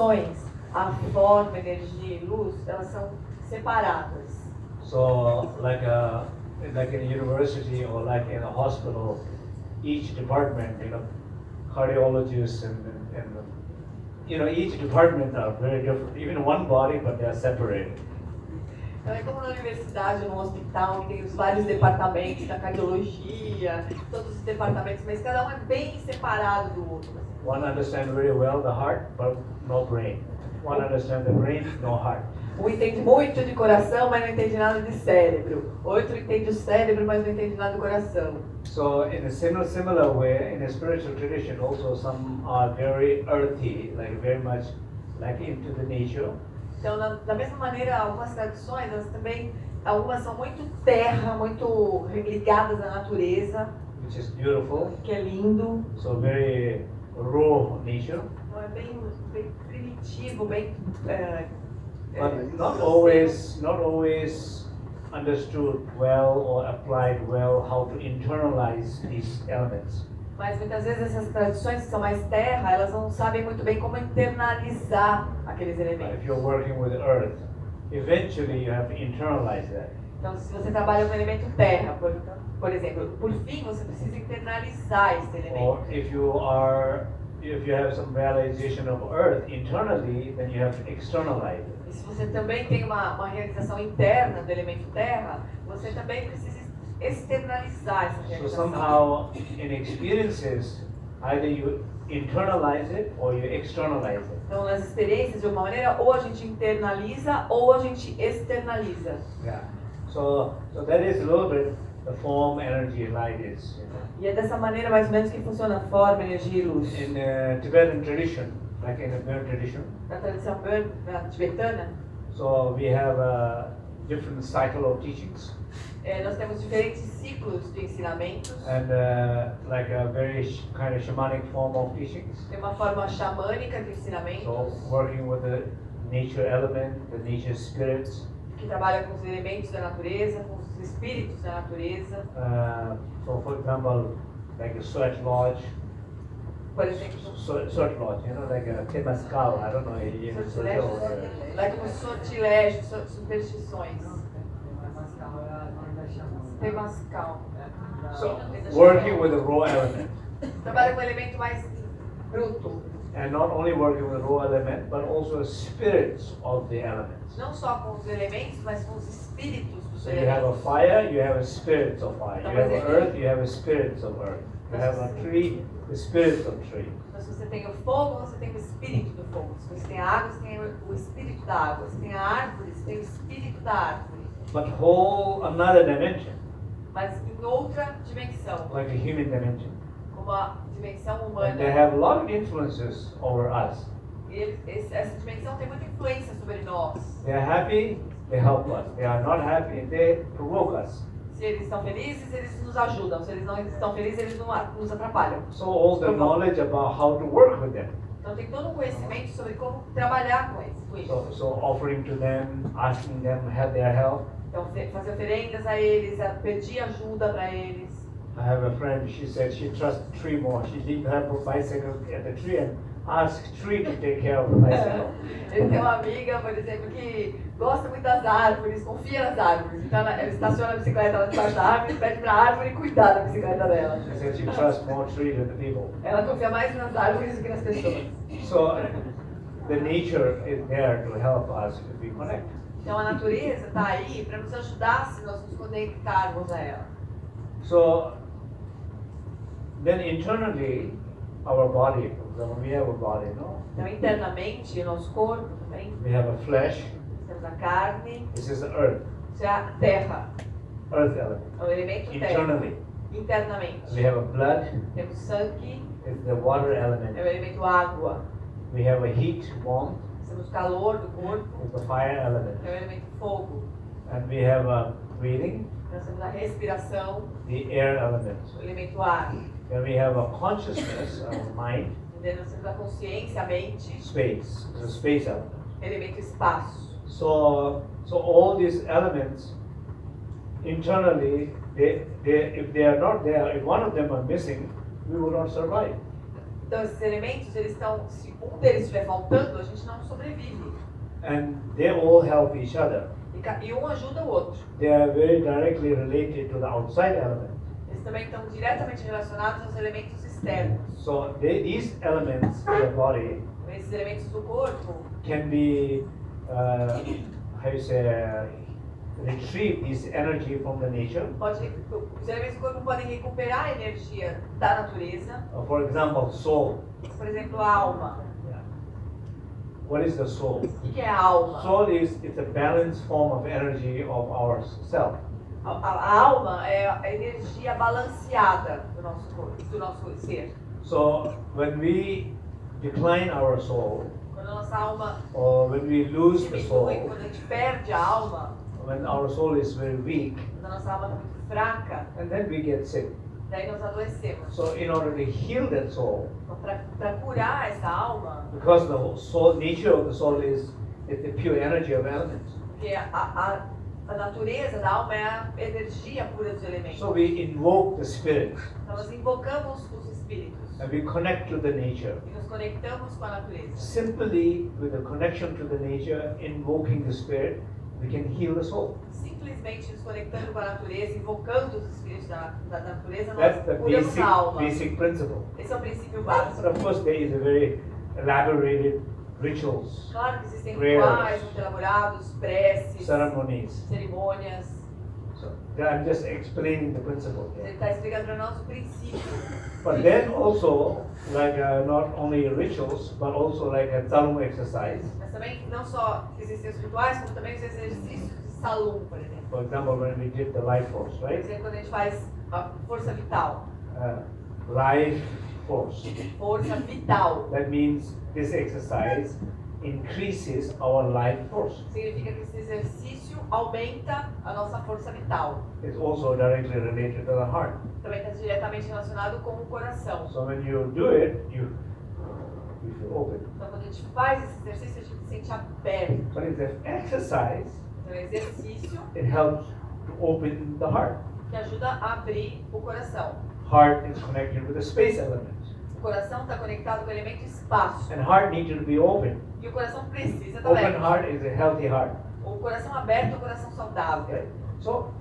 dimensões, a forma, energia e luz, elas são separadas. So like in a university or like in a hospital, each department, cardiologists and each department are very different. Even one body, but they are separated. Então é como na universidade, no hospital, que tem os vários departamentos da cardiologia, todos os departamentos, mas cada um é bem separado do outro. One understands very well the heart, but no brain. One understands the brain, no heart. Um entende muito de coração, mas não entende nada de cérebro. Outro entende o cérebro, mas não entende nada do coração. So in a similar way, in a spiritual tradition, also some are very earthy, like very much like into the nature. Então, da mesma maneira, algumas tradições, elas também, algumas são muito terra, muito ligadas à natureza. Which is beautiful. Que é lindo. So very raw nature. Então é bem primitivo, bem. But not always understood well or applied well how to internalize these elements. Mas muitas vezes essas tradições que são mais terra, elas não sabem muito bem como internalizar aqueles elementos. If you're working with earth, eventually you have to internalize that. Então, se você trabalha com o elemento terra, por exemplo, por fim você precisa internalizar esse elemento. Or if you have some realization of earth internally, then you have to externalize it. E se você também tem uma realização interna do elemento terra, você também precisa externalizar essa realização. So somehow, in experiences, either you internalize it or you externalize it. Então, nas experiências, de alguma maneira, ou a gente internaliza ou a gente externaliza. Yeah. So that is a little bit the form, energy, light is. E é dessa maneira mais ou menos que funciona a forma, energia e luz. In Tibetan tradition, like in the Burn tradition. Na tradição tibetana. So we have a different cycle of teachings. Nós temos diferentes ciclos de ensinamentos. And like a very kind of shamanic form of teachings. Tem uma forma xamânica de ensinamentos. So working with the nature element, the nature spirits. Que trabalha com os elementos da natureza, com os espíritos da natureza. So for example, like a sweat lodge. Por exemplo, sweat lodge, like a temazcal, I don't know. Like um sortilégio, superstições. Temazcal. So working with the raw element. Trabalha com o elemento mais bruto. And not only working with the raw element, but also the spirits of the elements. Não só com os elementos, mas com os espíritos dos So you have a elementos. fire, you have a spirits of fire. You have an earth, you have a spirits of earth. You have a tree, the spirits of tree. Então, se você tem o fogo, você tem o espírito do fogo. Se você tem a água, você tem o espírito da água. Se tem a árvore, você tem o espírito da árvore. But whole another dimension. Mas em outra dimensão, Like a human dimension. como a dimensão And humana. they have a lot of influences over us. E essa dimensão tem muita influência sobre nós. They are happy, they help us. They are not happy, they provoke us. Se eles estão felizes, eles nos ajudam. Se eles não estão felizes, eles nos atrapalham. So all the knowledge about how to work with them. Então tem todo um conhecimento sobre como trabalhar com isso. So offering to them, asking them their help. Então fazer oferendas a eles, pedir ajuda para eles. I have a friend, she said she trusts the tree more. She leaves her bicycle at the tree and asks tree to take care of the bicycle. Ele tem uma amiga, por exemplo, que gosta muito das árvores, confia nas árvores. Então ela estaciona a bicicleta lá debaixo da árvore, pede para a árvore cuidar da bicicleta dela. She said she trusts more tree than the people. Ela confia mais nas árvores do que nas pessoas. So the nature is there to help us to be connected. Então a natureza está aí para nos ajudar se nós nos conectarmos a ela. So then internally, our body, for example, we have a body, no? Então internamente, o nosso corpo também, We have a flesh. temos a carne, This is the earth, isso é a terra, earth element. é o elemento terra. Internally, Internamente, we have a blood. temos sangue, It's the water é element. o elemento água. We have a heat, warmth. Temos calor do corpo, It's the fire element. é o elemento fogo. And we have a breathing, Nós temos a respiração, the air element. o elemento ar. Then we have a consciousness, mind, Nós temos a consciência, a mente, space, the space element. elemento espaço. So all these elements internally, if they are not there, if one of them are missing, we will not survive. Então esses elementos, eles estão, se um deles estiver faltando, a gente não sobrevive. And they all help each other. E um ajuda o outro. They are very directly related to the outside element. Eles também estão diretamente relacionados aos elementos externos. So these elements in the body Esses elementos do corpo can be, how you say, retrieve this energy from the nature. Os elementos do corpo podem recuperar a energia da natureza. For example, soul. Por exemplo, a alma. What is the soul? O que é a alma? Soul is it's a balanced form of energy of our self. A alma é a energia balanceada do nosso corpo, do nosso ser. So when we decline our soul, Quando a nossa alma or when we lose the soul, diminui, quando a gente perde a alma, when our soul is very weak, quando a nossa alma está muito fraca, and then we get sick. daí nós adoecemos. So in order to heal that soul, Então, para curar essa alma, because the whole soul, nature of the soul is the pure energy of elements. porque a natureza da alma é a energia pura dos elementos. So we invoke the spirit Então nós invocamos os espíritos and we connect to the nature. e nos conectamos com a natureza. Simply with the connection to the nature, invoking the spirit, we can heal the soul. Simplesmente nos conectando com a natureza, invocando os espíritos da natureza, nós That's the curamos a alma. basic principle. Esse é o princípio But básico. of course, there is a very elaborated rituals, Claro que existem prayers, rituais muito elaborados, preces, ceremonies. cerimônias. So I'm just explaining the principle Ele here. está explicando para nós o princípio. But then also, like not only rituals, but also like a Dharma exercise. Mas também não só existem os rituais, como também os exercícios de salum, por exemplo. For example, when we did the life force, Por right? exemplo, quando a gente faz a força vital. Life force. Força vital. That means this exercise increases our life force. Significa que esse exercício aumenta a nossa força vital. It's also directly related to the heart. Também está diretamente relacionado com o coração. So when you do it, you feel open. Então, quando a gente faz esse exercício, a gente se sente aberto. But it's an exercise, Então, é um exercício it helps to open the heart. que ajuda a abrir o coração. Heart is connected with the space element. O coração está conectado com o elemento espaço. And heart needs to be open. E o coração precisa estar Open aberto. heart is a healthy heart. O coração aberto é o coração saudável. Okay? So,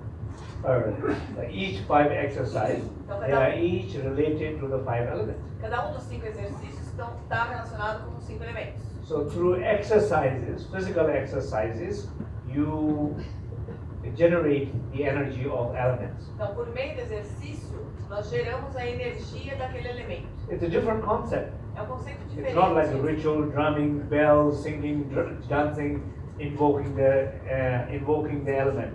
each 5 exercises, they are each related to the 5 elements. Cada um dos 5 exercícios está relacionado com os 5 elementos. So through exercises, physical exercises, you generate the energy of elements. Então, por meio do exercício, nós geramos a energia daquele elemento. It's a different concept. É um conceito It's diferente. not like a ritual, drumming, bells, singing, dancing, invoking the element.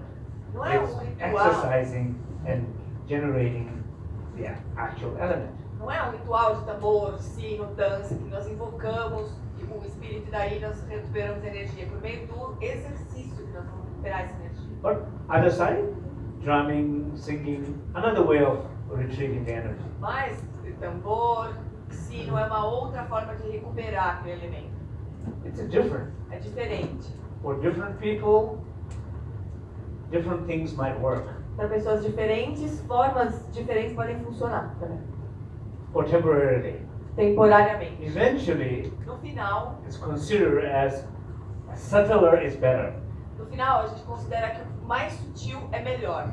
Não é It's ritual. exercising and generating the actual element. Não é um ritual de tambor, sino, dança, que nós invocamos o espírito e daí nós recuperamos energia. Por meio do exercício que nós vamos recuperar essa energia. But other side, drumming, singing, another way of retrieving the energy. Mas tambor, sino é uma outra forma de recuperar aquele elemento. It's different. É diferente. For different people, different things might work. Para pessoas diferentes, formas diferentes podem funcionar também. Or temporarily. Temporariamente. Eventually, No final, it's considered as subtler is better. no final a gente considera que o mais sutil é melhor.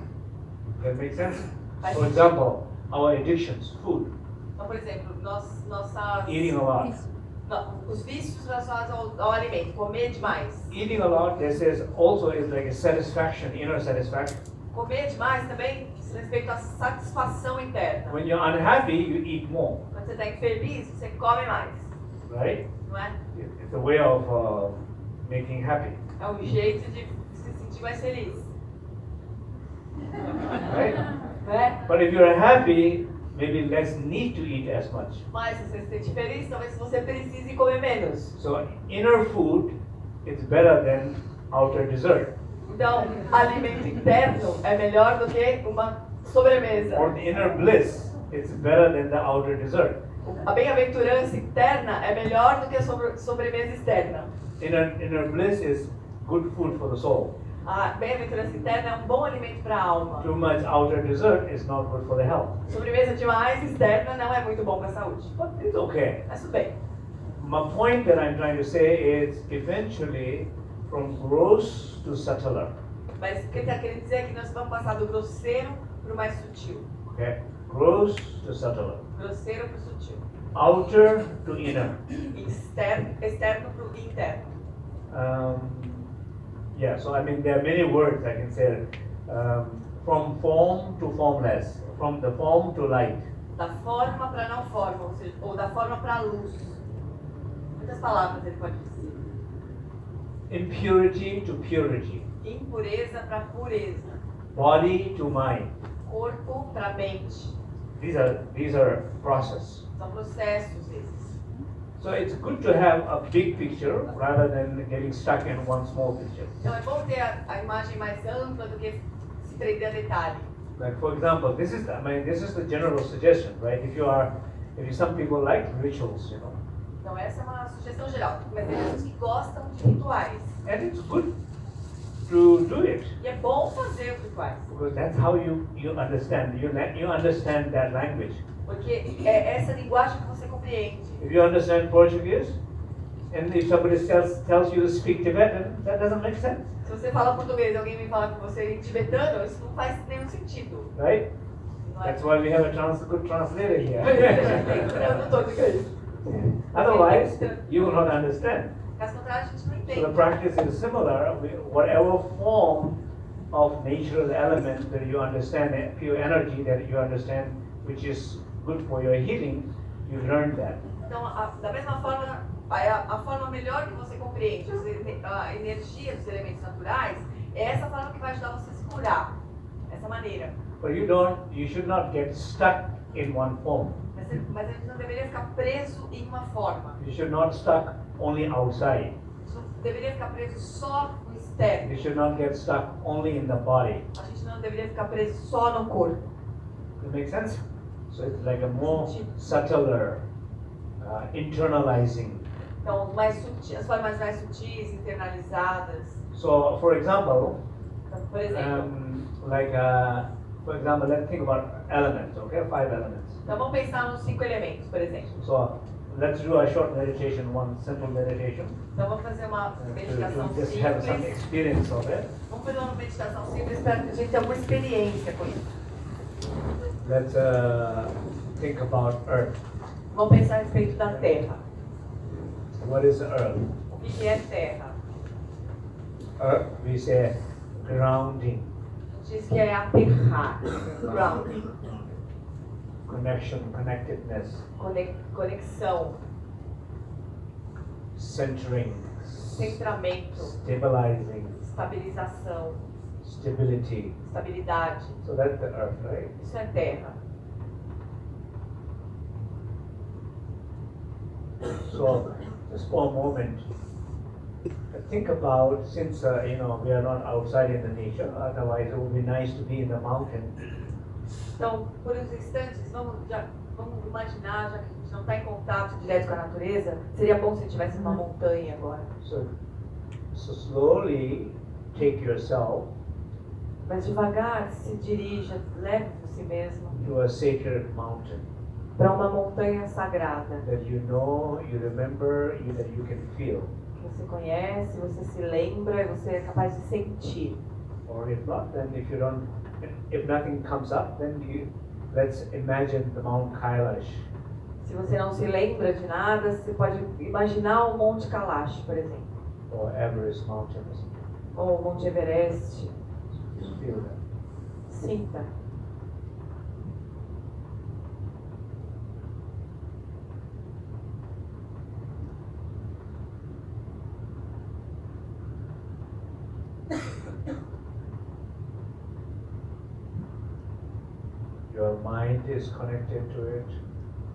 That makes sense? Faz For sentido. example, our addictions, food, Então, por exemplo, nossas eating a lot. os vícios relacionados ao alimento, comer demais. Eating a lot, this is also is like a satisfaction, inner satisfaction. Comer demais também diz respeito à satisfação interna. When you're unhappy, you eat more, Quando você está infeliz, você come mais, right? não é? It's a way of making happy, É um jeito de se sentir mais feliz, right? né? But if you're happy, maybe less need to eat as much. Mas se você se sente feliz, talvez você precise comer menos. So inner food is better than outer dessert. Então, alimento interno é melhor do que uma sobremesa. Or the inner bliss is better than the outer dessert. A bem-aventurança interna é melhor do que a sobremesa externa. Inner bliss is good food for the soul. A bem-aventurança interna é um bom alimento para a alma. Too much outer dessert is not good for the health. Sobremesa demais externa não é muito bom para a saúde. But it's okay. Mas tudo bem. My point that I'm trying to say is eventually from gross to subtler. Mas o que ele está querendo dizer é que nós vamos passar do grosseiro para o mais sutil. Okay? Gross to subtler. Grosseiro para o sutil. Outer to inner. Externo para o interno. Yeah, so I mean there are many words I can say. From form to formless. From the form to light. Da forma para não forma, ou seja, ou da forma para a luz. Muitas palavras ele pode dizer. Impurity to purity. Impureza para pureza. Body to mind. Corpo para mente. These are processes. São processos esses. So it's good to have a big picture rather than getting stuck in one small picture. Então é bom ter a imagem mais ampla do que se prender a detalhe. Like for example, this is the general suggestion, right? If some people like rituals, you know, Então essa é uma sugestão geral. Mas tem pessoas que gostam de rituais. and it's good to do it E é bom fazer os rituais. because that's how you understand. You understand that language. Porque é essa linguagem que você compreende. If you understand Portuguese, and if somebody tells you to speak Tibetan, that doesn't make sense, Se você fala português e alguém vem falar com você em tibetano, isso não faz nenhum sentido. right? Não é? That's why we have a good translator Tem um here. tradutor que é isso. Otherwise, you will not understand. Caso contrário, a gente não So the entende. practice is similar. Whatever form of natural element that you understand, pure energy that you understand, which is good for your healing, you learn that. Então, da mesma forma, a forma melhor que você compreende a energia dos elementos naturais é essa forma que vai ajudar você a se curar. Essa maneira. But you should not get stuck in one form. Mas a gente não deveria ficar preso em uma forma. You should not stuck only outside. Não deveria ficar preso só no externo. You should not get stuck only in the body. A gente não deveria ficar preso só no corpo. Does that make sense? So it's like a more subtler, internalizing. Então, as formas mais sutis, internalizadas. So, for example, Então, por exemplo, for example, let's think about elements, okay? 5 elements. então vamos pensar nos 5 elementos, por exemplo. So, let's do a short meditation, one simple meditation. Então vamos fazer uma meditação To just have some simples. experience of it. Vamos fazer uma meditação simples para a gente ter alguma experiência com isso. Let's think about Earth. Vamos pensar a respeito da Terra. What is Earth? O que é Terra? Earth, we say grounding, A gente diz que é aterrar, grounding, connection, connectedness, conexão, centering, centramento, stabilizing, estabilização, stability. estabilidade. So that's the Earth, right? Isso é Terra. So just for a moment, think about, since we are not outside in the nature, otherwise it would be nice to be in the mountain. Então, por uns instantes, vamos imaginar, já que a gente não está em contato direto com a natureza, seria bom se a gente estivesse numa montanha agora. So slowly take yourself Mas devagar se dirija, leve você mesmo to a sacred mountain para uma montanha sagrada. that you know, you remember, that you can feel. Que você conhece, você se lembra e você é capaz de sentir. Or if not, then if nothing comes up, then let's imagine the Mount Kailash. Se você não se lembra de nada, você pode imaginar o Monte Kailash, por exemplo. Or Everest Mountains. Ou o Monte Everest. Just feel that. Sinta. Your mind is connected to it.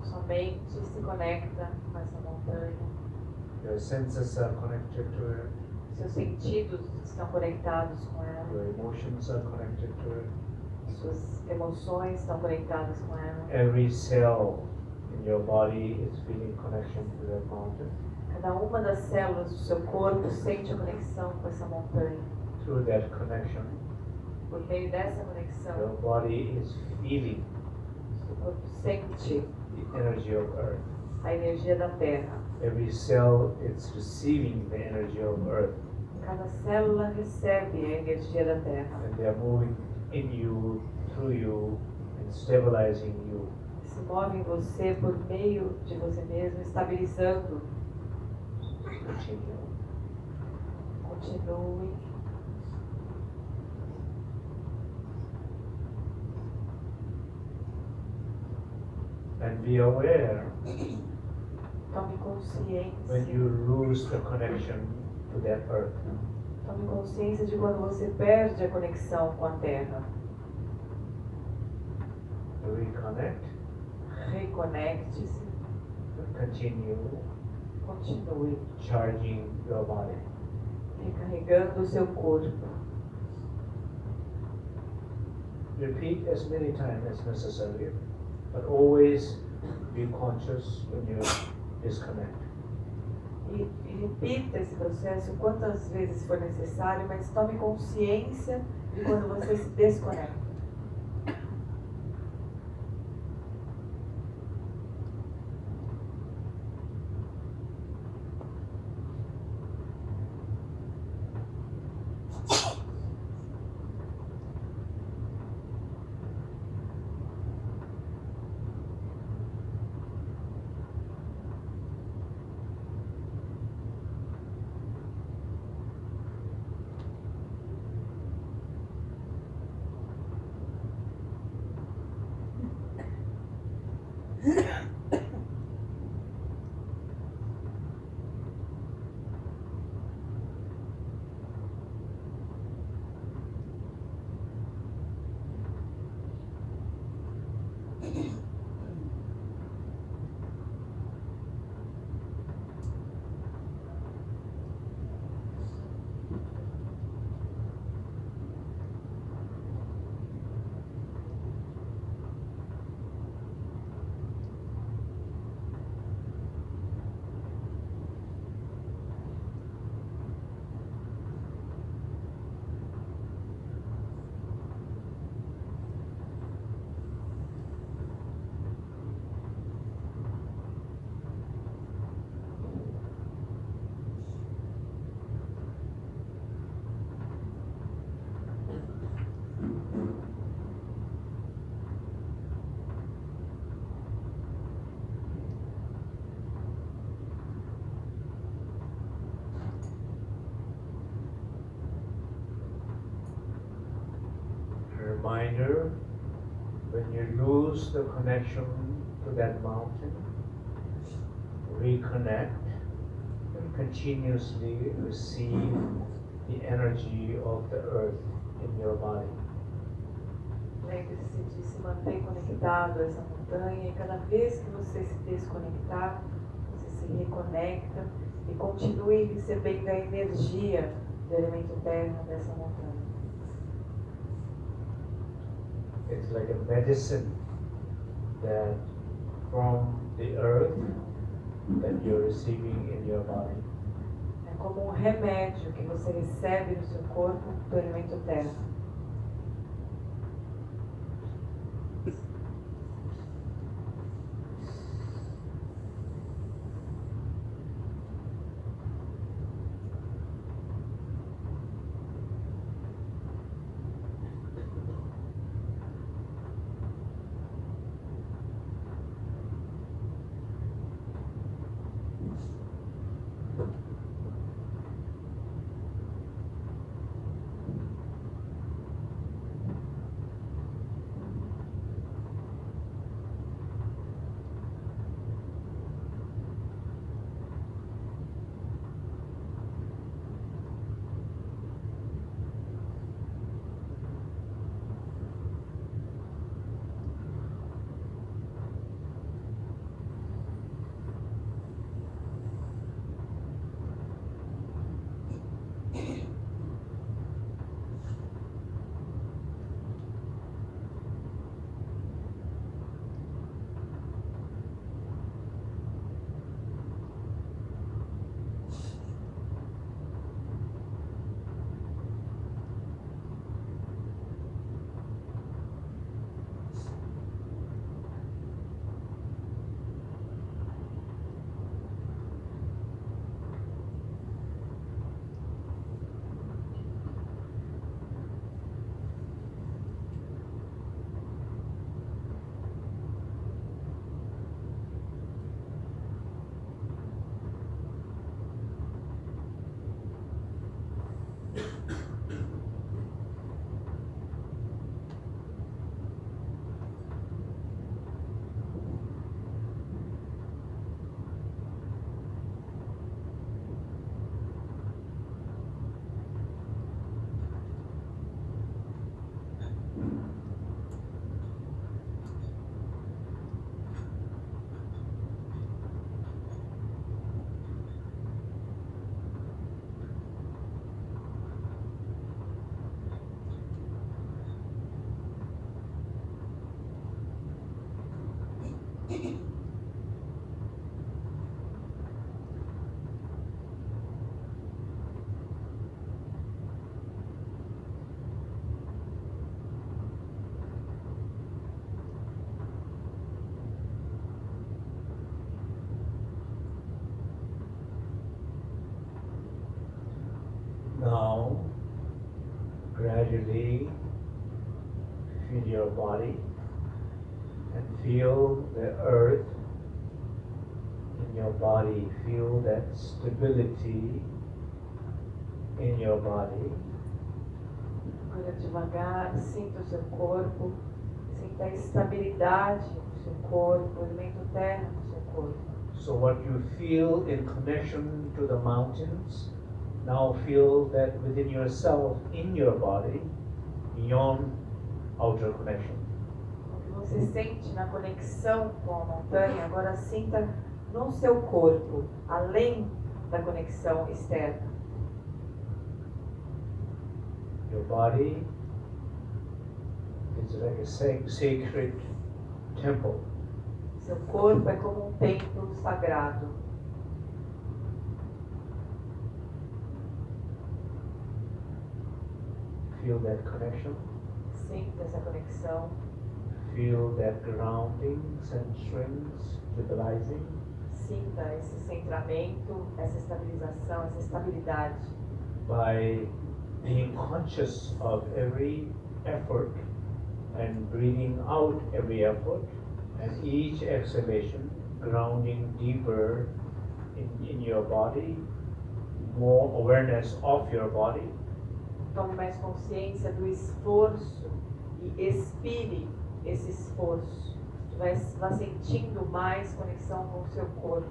Sua mente se conecta com essa montanha. Your senses are connected to it. Seus sentidos estão conectados com ela. Your emotions are connected to it. Suas emoções estão conectadas com ela. Every cell in your body is feeling connection to that mountain. Cada uma das células do seu corpo sente a conexão com essa montanha. through that connection, Por meio dessa conexão, your body is feeling o corpo sente the energy of earth. a energia da Terra. Every cell is receiving the energy of earth, Cada célula recebe a energia da Terra. and they are moving in you, through you, and stabilizing you. Se move em você por meio de você mesmo, estabilizando. Continue. Continue. And be aware Tome consciência. when you lose the connection to that earth. Tome consciência de quando você perde a conexão com a Terra. Reconnect, Reconecte-se. continue Continue charging your body. recarregando o seu corpo. Repeat as many times as necessary, but always be conscious when you disconnect. E repita esse processo quantas vezes for necessário, mas tome consciência de quando você se desconecta. Reminder, when you lose the connection to that mountain, reconnect and continuously receive the energy of the earth in your body. Lembre-se de se manter conectado a essa montanha e cada vez que você se desconectar, você se reconecta e continue recebendo a energia do elemento terra dessa montanha. It's like a medicine that from the earth that you're receiving in your body. É como um remédio que você recebe no seu corpo do elemento terra. Now, gradually feel your body and feel the earth in your body. Feel that stability in your body. Agora devagar, sinta o seu corpo, sinta a estabilidade do seu corpo, o elemento terra do seu corpo. So what you feel in connection to the mountains, now feel that within yourself, in your body, beyond outer connection. O que você sente na conexão com a montanha, agora sinta no seu corpo, além da conexão externa. Your body is like a sacred temple. Seu corpo é como um templo sagrado. Feel that connection. Sinta essa conexão. Feel that grounding, centering, stabilizing. Sinta esse centramento, essa estabilização, essa estabilidade. By being conscious of every effort and breathing out every effort and each exhalation, grounding deeper in your body, more awareness of your body. Tome mais consciência do esforço e expire esse esforço. Vá sentindo mais conexão com o seu corpo,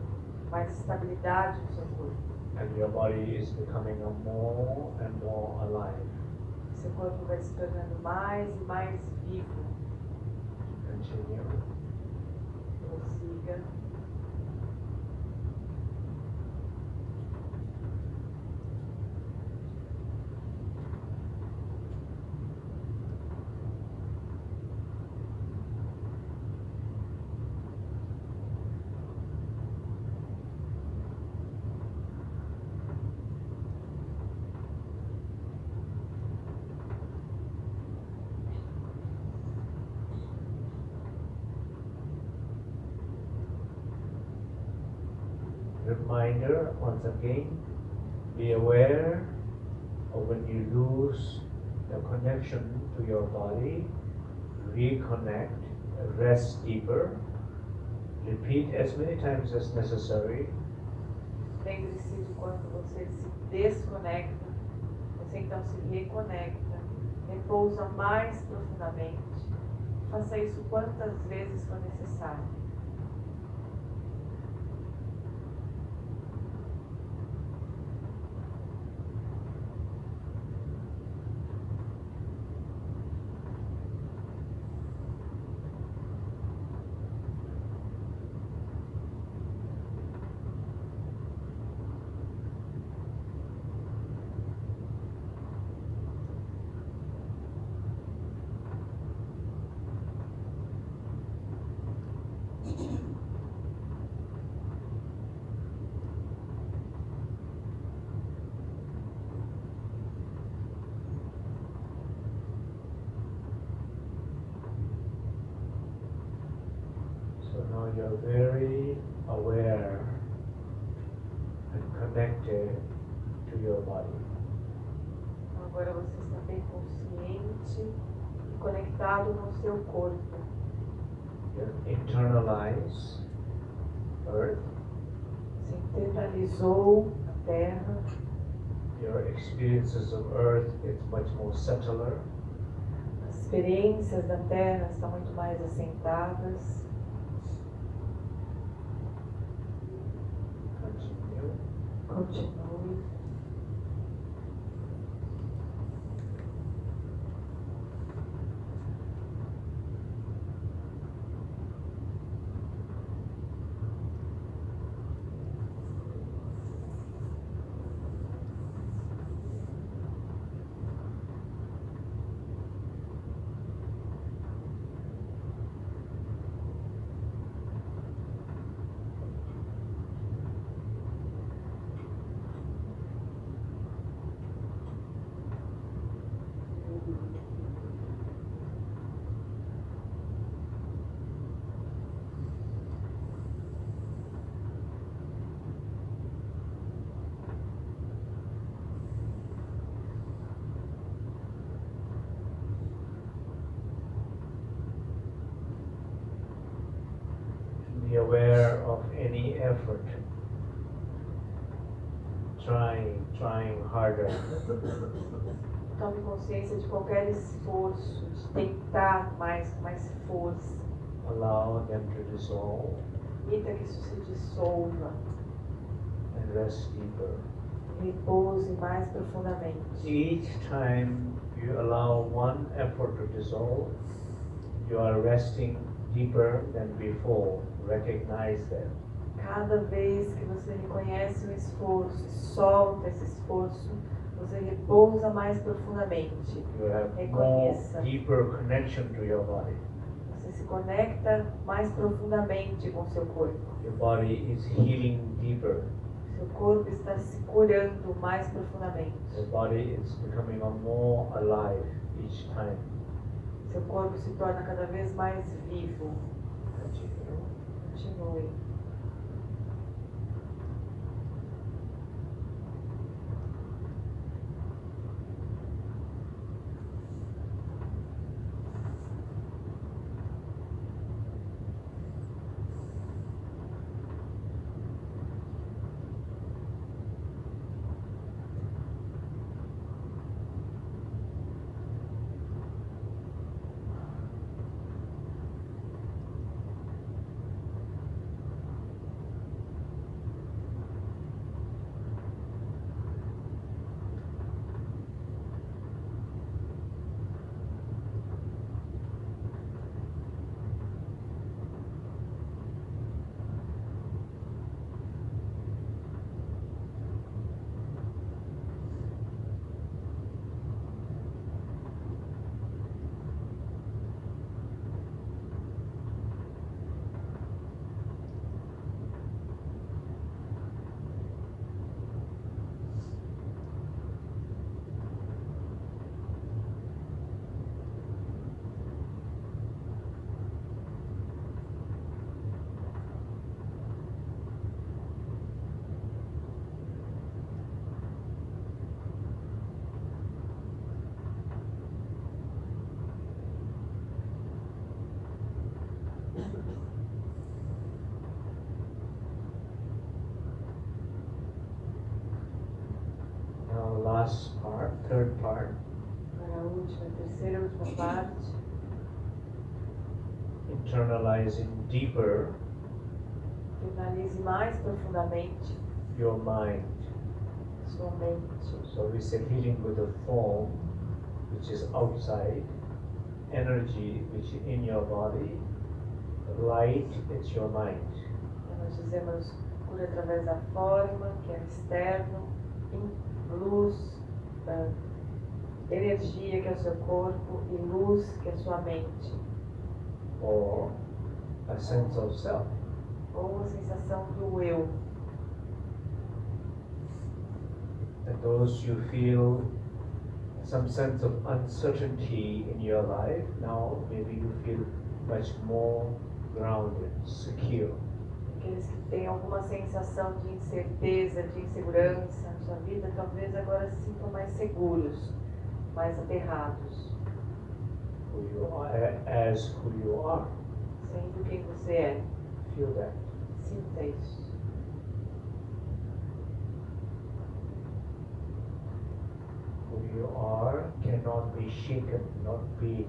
mais estabilidade no seu corpo. And your body is becoming more and more alive. Seu corpo vai se tornando mais e mais vivo. Continue. Prossiga. Reminder once again, be aware of when you lose the connection to your body, reconnect, rest deeper, repeat as many times as necessary. Lembre-se de quando você se desconecta, você então se reconecta, repousa mais profundamente. Faça isso quantas vezes for necessário. So now you're very aware and connected to your body. Agora você está bem consciente e conectado no seu corpo. You internalize earth. Você internalizou a terra. Your experiences of earth is much more subtler. As experiências da terra estão muito mais assentadas. Continue. Continue. aware of any effort. Trying harder. Tome consciência de qualquer esforço, de tentar mais, com mais força. Allow them to dissolve. Permita que isso se dissolva. And rest deeper. Repouse mais profundamente. Each time you allow one effort to dissolve, you are resting deeper than before. Recognize that. Cada vez que você reconhece um esforço e solta esse esforço, você repousa mais profundamente. You have Reconheça. more deeper connection to your body. Você se conecta mais profundamente com seu corpo. Your body is healing deeper. Seu corpo está se curando mais profundamente. Your body is becoming more alive each time. Seu corpo se torna cada vez mais vivo. Continue. Last part, third part. Para a última, terceira e última parte. Internalizing deeper Internalize mais profundamente your mind. sua mente. So we say healing with the form, which is outside, energy, which is in your body, light, it's your mind. Nós dizemos cura através da forma, que é externo, luz, energia, que é o seu corpo, e luz, que é a sua mente. Or a sense of self. Ou a sensação do eu. And those you feel some sense of uncertainty in your life, now maybe you feel much more grounded, secure. Aqueles que têm alguma sensação de incerteza, de insegurança na sua vida, talvez agora se sintam mais seguros, mais aterrados. Who you are, as who you are. Sendo quem você é. Feel that. Sinta isso. Who you are cannot be shaken, not be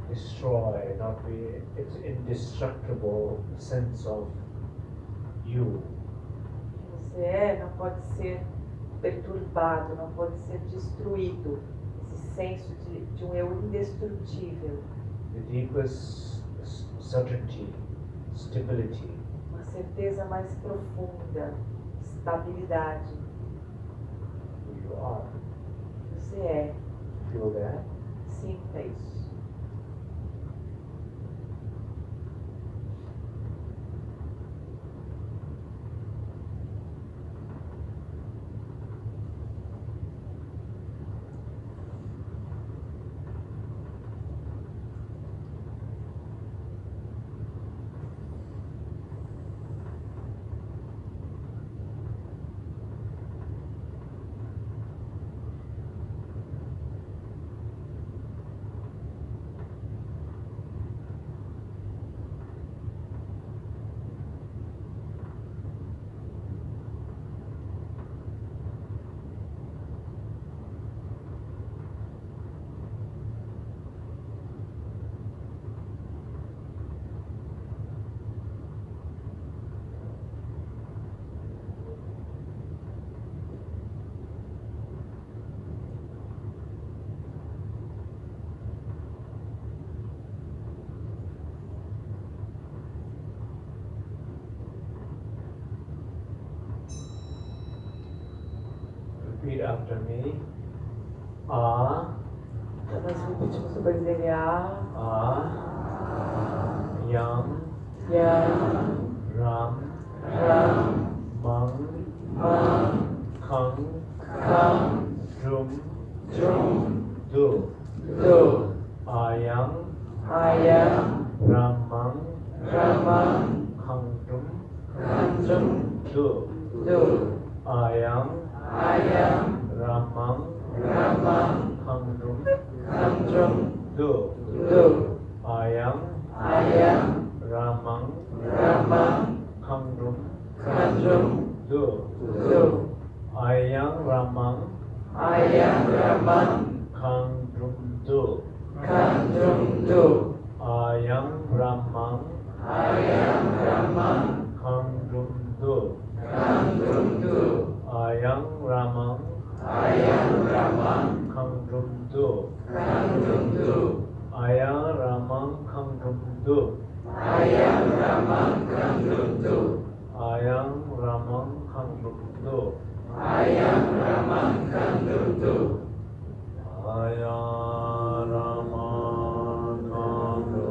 destroyed, not be, it's indestructible sense of you. Quem você é não pode ser perturbado, não pode ser destruído. Esse senso de um eu indestrutível. The deepest certainty, stability. Uma certeza mais profunda, estabilidade. Who you are. Você é. Feel that. Sinta isso. after me. A, Então nós repetimos depois dele A, Yang, Ram, Mang, Kang, Drum, Du. Ayang, Ramang, Kang, Du. Ayang, Ramang, Kang, Du. Ayang, Ramang, Kang, Du. Ayang, Ramang, Kang, Du. Ayang, Ramang, Kang, Du. Ayang, Ramang, Kang, Du. Ayang, Ramang, Kang, Du. Ayang, Ramang, Kang, Du. Ayang, Ramang, Kang, Du. Ayang, Ramang, Kang, Du. Ayang, Ramang, Kang, Du. Ayang, Ramang, Kang, Du.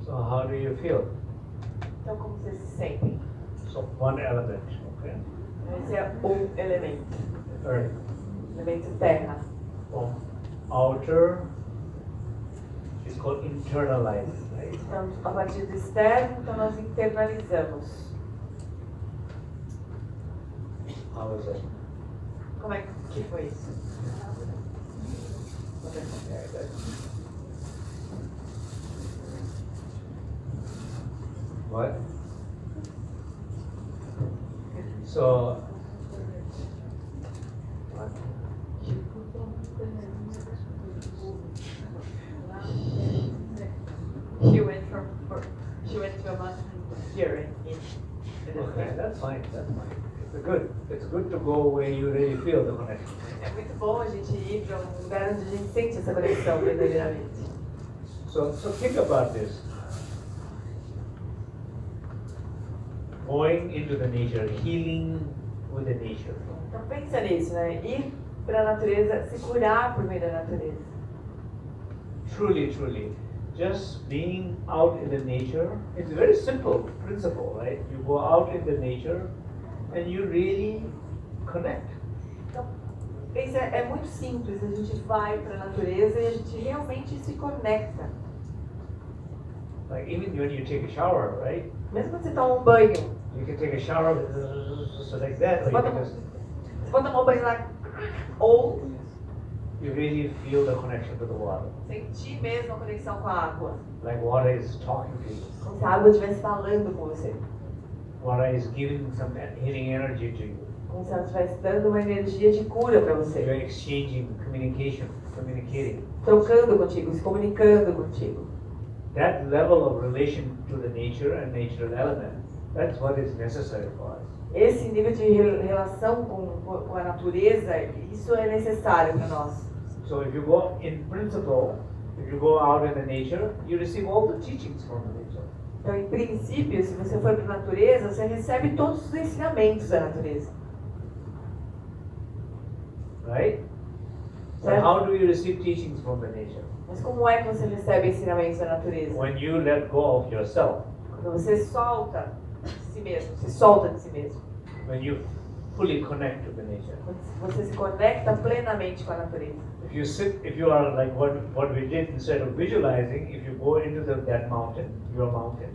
So how do you feel? Então como vocês se sentem? So one element, okay? Esse é um elemento. Earth. Elemento terra. From outer is called internalized, right? Então, a partir do externo, então nós internalizamos. How is it? Como é que foi isso? Very good. What? So, what? She went to a month here in Okay, that's fine, that's fine. It's good to go where you really feel the connection. É muito bom a gente ir para um lugar onde a gente sente essa conexão verdadeiramente. So think about this. Going into the nature, healing with the nature. Então pensa nisso, né? Ir para a natureza, se curar por meio da natureza. Truly, truly. Just being out in the nature, it's a very simple principle, right? You go out in the nature and you really connect. Então, pensa, é muito simples, a gente vai para a natureza e a gente realmente se conecta. Like even when you take a shower, right? Mesmo quando você toma um banho, You can take a shower so like that, or you can just você pode tomar um banho lá, ou you really feel the connection to the water. Sentir mesmo a conexão com a água. Like water is talking to you. Como se a água estivesse falando com você. Water is giving some healing energy to you. Como se ela estivesse dando uma energia de cura para você. You're exchanging communicating. Trocando contigo, se comunicando contigo. That level of relation to the nature and natural element, that's what is necessary for us. Esse nível de relação com a natureza, isso é necessário para nós. So if you go, in principle, if you go out in the nature, you receive all the teachings from the nature. Então, em princípio, se você for para a natureza, você recebe todos os ensinamentos da natureza. Right? So Certo? how do you receive teachings from the nature? Mas como é que você recebe ensinamentos da natureza? When you let go of yourself, Quando você solta de si mesmo, se solta de si mesmo. when you fully connect to the nature. Quando você se conecta plenamente com a natureza. If you are like what we did, instead of visualizing, if you go into that mountain, your mountain,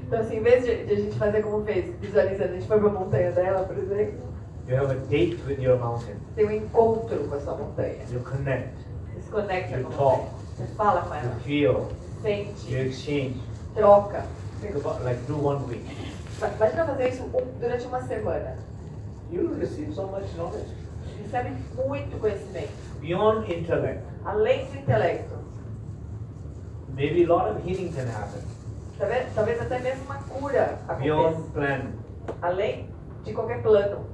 Então, assim, em vez de a gente fazer como fez, visualizando, a gente foi para a montanha dela, por exemplo, you have a date with your mountain. tem um encontro com a sua montanha. You connect, Você se conecta You com a talk. montanha. Você fala com you ela, feel, you sente, exchange. troca. Think about like do 1 week. Imagina fazer isso durante uma semana. You will receive so much knowledge Recebe muito conhecimento. beyond intellect. Além do intelecto. Maybe a lot of healing can happen Talvez até mesmo uma cura aconteça. beyond plan. Além de qualquer plano.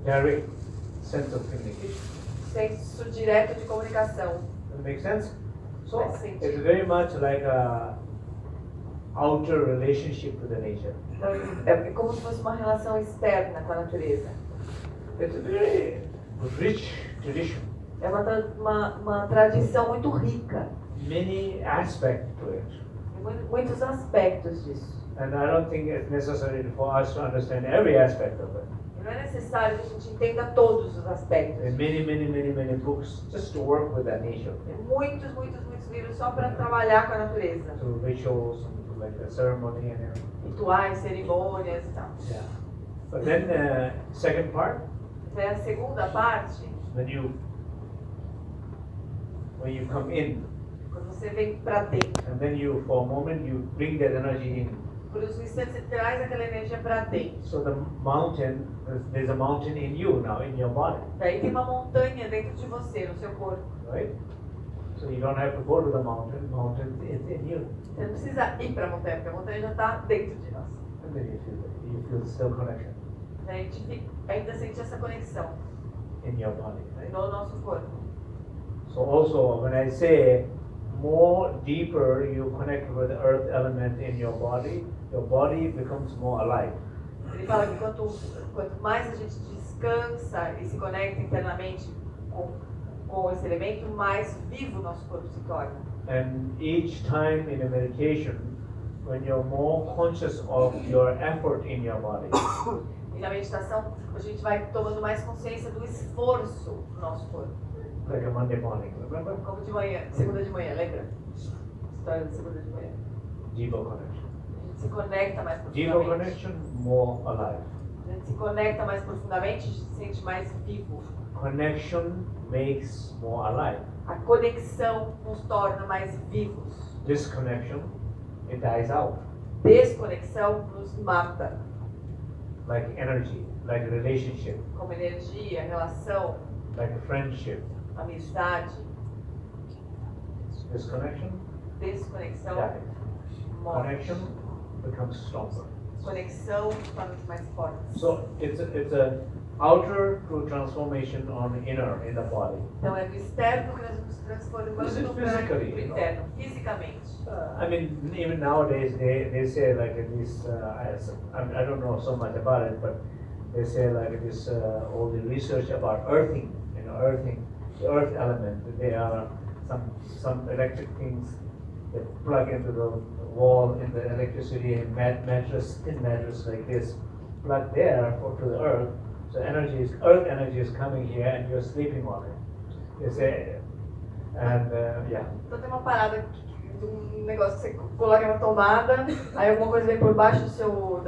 Direct sense of communication. Senso direto de comunicação. Does it make sense? So Faz sentido. it's very much like a outer relationship with the nature. Então, é como se fosse uma relação externa com a natureza. It's a very rich tradition. É uma tradição muito rica. Many aspects to it. Tem muitos aspectos disso. And I don't think it's necessary for us to understand every aspect of it. E não é necessário que a gente entenda todos os aspectos. There are many books just to work with that nature. Tem muitos livros só para trabalhar com a natureza. Through rituals, and like the ceremony and everything. Rituais, cerimônias e tal. Yeah. But then second part, Então, a segunda parte, when you come in, quando você vem para dentro. and then you, for a moment, you bring that energy in. Por uns instantes você traz aquela energia para dentro. So the mountain, there's a mountain in you now, in your body, Daí tem uma montanha dentro de você, no seu corpo. right? So you don't have to go to the mountain is in you. Você não precisa ir para a montanha, porque a montanha já está dentro de nós. And then you feel still connection A gente ainda sente essa conexão in your body, right? no nosso corpo. So also, when I say more deeper you connect with the earth element in your body becomes more alive. Ele fala que quanto mais a gente descansa e se conecta internamente com esse elemento, mais vivo o nosso corpo se torna. And each time in a meditation, when you're more conscious of your effort in your body, E na meditação, a gente vai tomando mais consciência do esforço do nosso corpo. like a Monday morning, remember? Como de manhã, segunda de manhã, lembra? História da segunda de manhã. Deeper connection. A gente se conecta mais Deeper profundamente. connection, more alive. A gente se conecta mais profundamente, a gente se sente mais vivo. Connection makes more alive. A conexão nos torna mais vivos. Disconnection, it dies out. Desconexão nos mata. Like energy, like relationship, Como energia, relação, like friendship. amizade, Disconnection, desconexão, dies. morte. Connection becomes stronger. Conexão torna-se mais forte. So it's a outer true transformation on inner in the body. Então é do externo que nós nos transformamos Is it para physically, o interno, fisicamente. I mean, even nowadays they say like this. I don't know so much about it, but they say like this. All the research about earthing, earthing, the earth element. There are some electric things that plug into the wall in the electricity and mattress, thin mattress like this, plug there to the earth. So earth energy is coming here, and you're sleeping on it. They say, and yeah. Então tem uma parada de um negócio que você coloca na tomada, aí alguma coisa vem por baixo da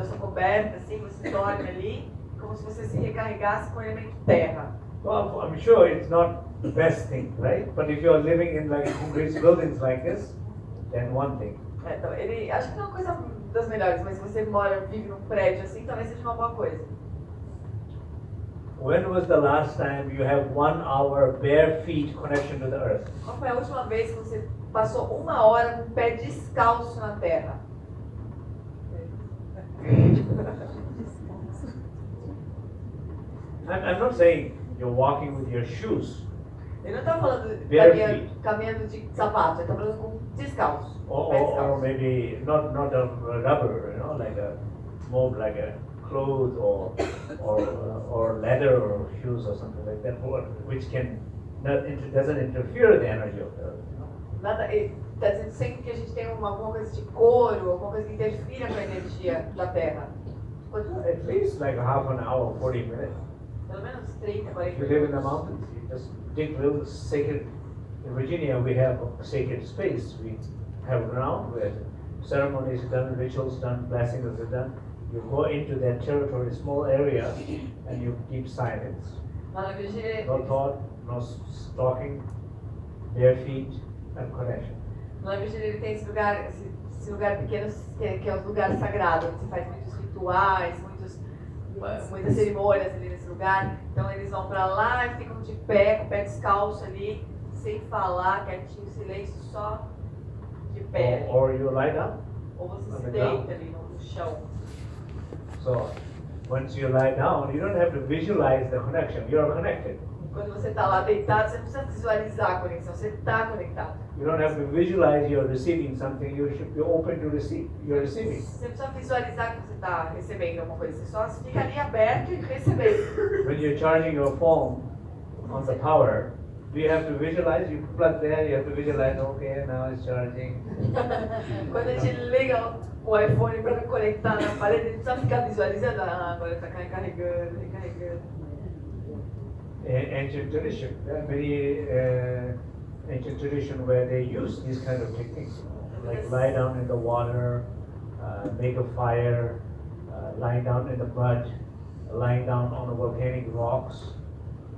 sua coberta, assim, você dorme ali, como se você se recarregasse com o elemento terra. Well, I'm sure it's not the best thing, right? But if you're living in like concrete buildings like this, then one thing. Então, ele acho que não é uma coisa das melhores, mas se você vive num prédio assim, talvez seja uma boa coisa. When was the last time you have 1 hour bare feet connection to the earth? Qual foi a última vez que você passou 1 hora com o pé descalço na terra? I'm not saying you're walking with your shoes. Ele não está falando caminhando de sapato, ele está falando com descalço. Or maybe not a rubber, you know, like a more like a clothes or leather or shoes or something like that, which doesn't interfere with the energy of the earth. Nada, está dizendo sempre que a gente tem alguma coisa de couro, alguma coisa que interfira com a energia da terra. At least like half an hour, 40 minutes. Pelo menos 30, 40 If you live in the mountains, you just dig real sacred. In Virginia, we have a sacred space. We have ground where ceremonies are done, rituals done, blessings are done. You go into that territory, small area, and you keep silence. No thought, no talking, bare feet, and connection. Na Virgínia ele tem esse lugar pequeno que é os lugares sagrados, onde se faz muitos rituais, muitas cerimônias ali nesse lugar. Então eles vão para lá e ficam de pé, com o pé descalço ali, sem falar, quietinho, silêncio, só de pé. Or you lie down. Ou você se deita ali no chão. So, once you lie down, you don't have to visualize the connection. You are connected. Quando você está lá deitado, você não precisa visualizar a conexão, você está conectado. You don't have to visualize you're receiving something. You should be open to receive. You're receiving. Você não precisa visualizar que você está recebendo alguma coisa, você só fica ali aberto e recebendo. When you're charging your phone on the power, do you have to visualize? You plug there, you have to visualize, okay, now it's charging. Quando a gente liga o iPhone para conectar na parede, a gente precisa ficar visualizando, agora está recarregando. Ancient tradition. There are many ancient tradition where they use these kind of techniques, like lie down in the water, make a fire, lying down in the mud, lying down on the volcanic rocks.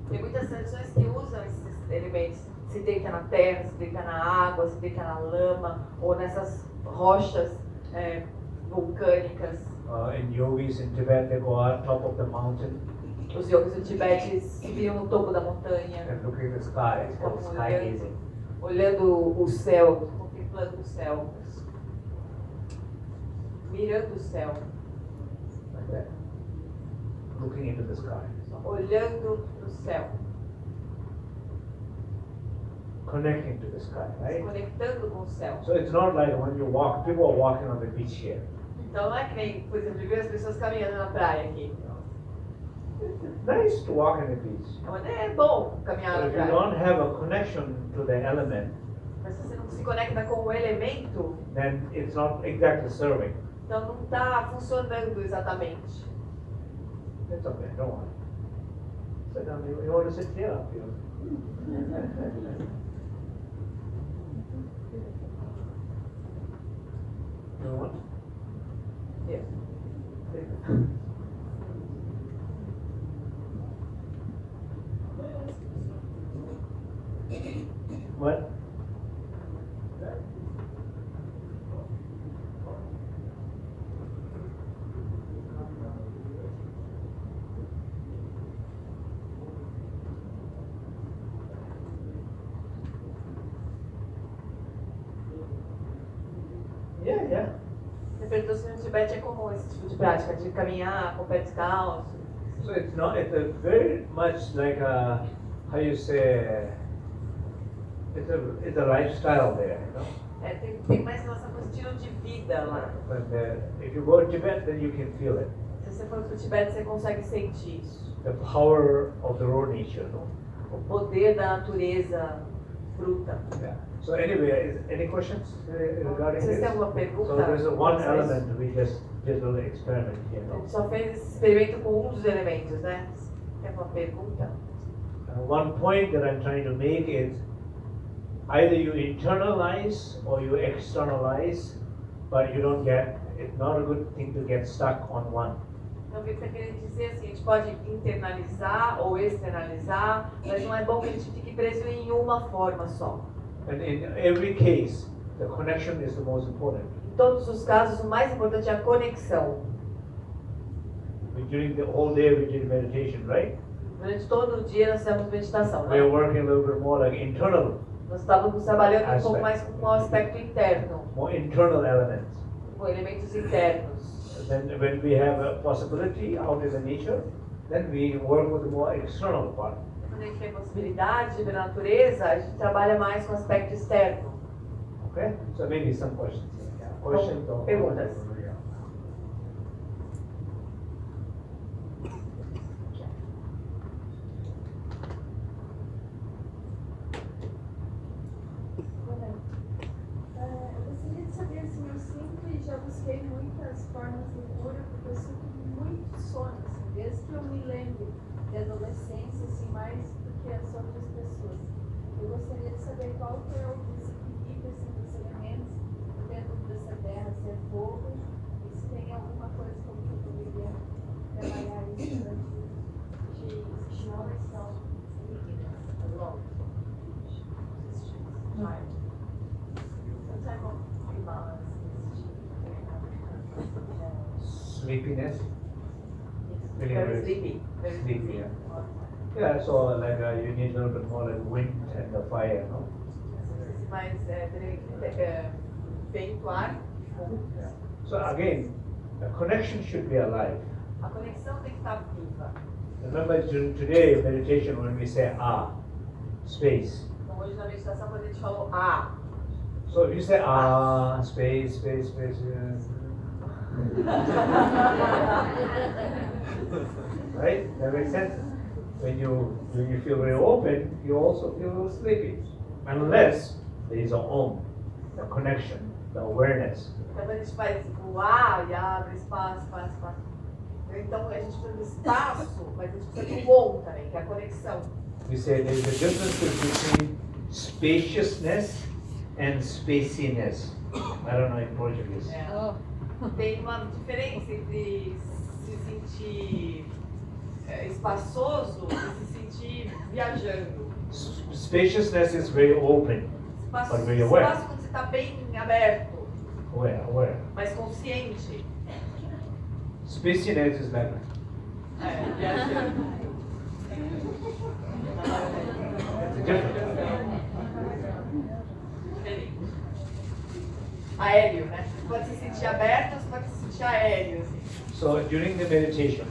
Tem muitas tradições que usam esses elementos. Se deita na terra, se deita na água, se deita na lama, ou nessas rochas vulcânicas. In yogis in Tibet, they go on top of the mountain. Os yogis do Tibete subiam no topo da montanha. And looking at the sky, it's called sky gazing. Olhando o céu, contemplando o céu. Mirando o céu. Like that. Looking into the sky. Olhando o céu. Connecting to the sky, right? Conectando com o céu. So it's not like when you walk, people are walking on the beach here. Então não é que nem, por exemplo, ver as pessoas caminhando na praia aqui. It's nice to walk on the beach. É bom caminhar But na if you praia. don't have a connection to the element, Mas se você não se conecta com o elemento, then it's not exactly serving. então não está funcionando exatamente. It's okay, don't worry. Sit down. You want to sit here? You want? Yes. What? Yeah. Você perguntou se no Tibete é comum esse tipo de prática, de caminhar com o pé descalço. So it's not. It's a very much like a, how you say. It's a lifestyle there, you know. Tem mais relação com o estilo de vida lá. But if you go to Tibet, then you can feel it. Se você for para o Tibete, você consegue sentir isso. The power of the raw nature, no? O poder da natureza bruta. Yeah. So anyway, any questions regarding Vocês this? têm alguma pergunta? So there's one element we just did a little experiment here. A gente só fez esse experimento com um dos elementos, né? Tem alguma pergunta? One point that I'm trying to make is either you internalize or you externalize, but you don't get. It's not a good thing to get stuck on one. Então, o que você está querendo dizer assim, a gente pode internalizar ou externalizar, mas não é bom que a gente fique preso em uma forma só. And in every case, the connection is the most important. Em todos os casos, o mais importante é a conexão. During the whole day we did meditation, right? Durante todo o dia nós fizemos meditação, né? We are working a little bit more like internal, Nós estávamos trabalhando um pouco mais com o aspecto interno, more internal elements. com elementos internos. Then when we have a possibility out in the nature, then we work with the more external part. Quando a gente tem possibilidade de ver a natureza, a gente trabalha mais com o aspecto externo. Okay? So maybe some questions. Yeah. Questions or Perguntas. Eu gostaria de saber, assim, eu sempre já busquei muitas formas de cura, porque eu sinto muito sono, assim, desde que eu me lembro de adolescência, assim, mais do que as outras pessoas. Eu gostaria de saber qual que é o desequilíbrio, assim, dos elementos dentro dessa terra, se é fogo, e se tem alguma coisa como que eu poderia trabalhar isso de são líquidas, longas. Sleepiness. Very sleepy. Very Sleepy, yeah. Yeah, so like you need a little bit more like wind and the fire, no? Mais vento, ar e fogo. Yeah. So again, the connection should be alive. A conexão tem que estar viva. Remember today meditation when we say space. Então hoje na meditação quando a gente falou So if you say space, space, space, right? That makes sense. When you feel very open, you also feel a little sleepy. Unless there is a the connection, the awareness. Então a gente faz o A e abre espaço, espaço, espaço. Então a gente precisa do espaço, mas a gente precisa do on também, que é a conexão. We say there is a difference between spaciousness and spaciness. I don't know in Portuguese. Tem uma diferença entre se sentir espaçoso e se sentir viajando. Spaciousness is very open, Espaço, but very aware. espaço quando você está bem aberto, Aware. mas consciente. Spaciness is like Viajando. it's different. Diferente. Aéreo, né? Você pode se sentir aberto, você pode se sentir aéreo. Assim. So during the meditation,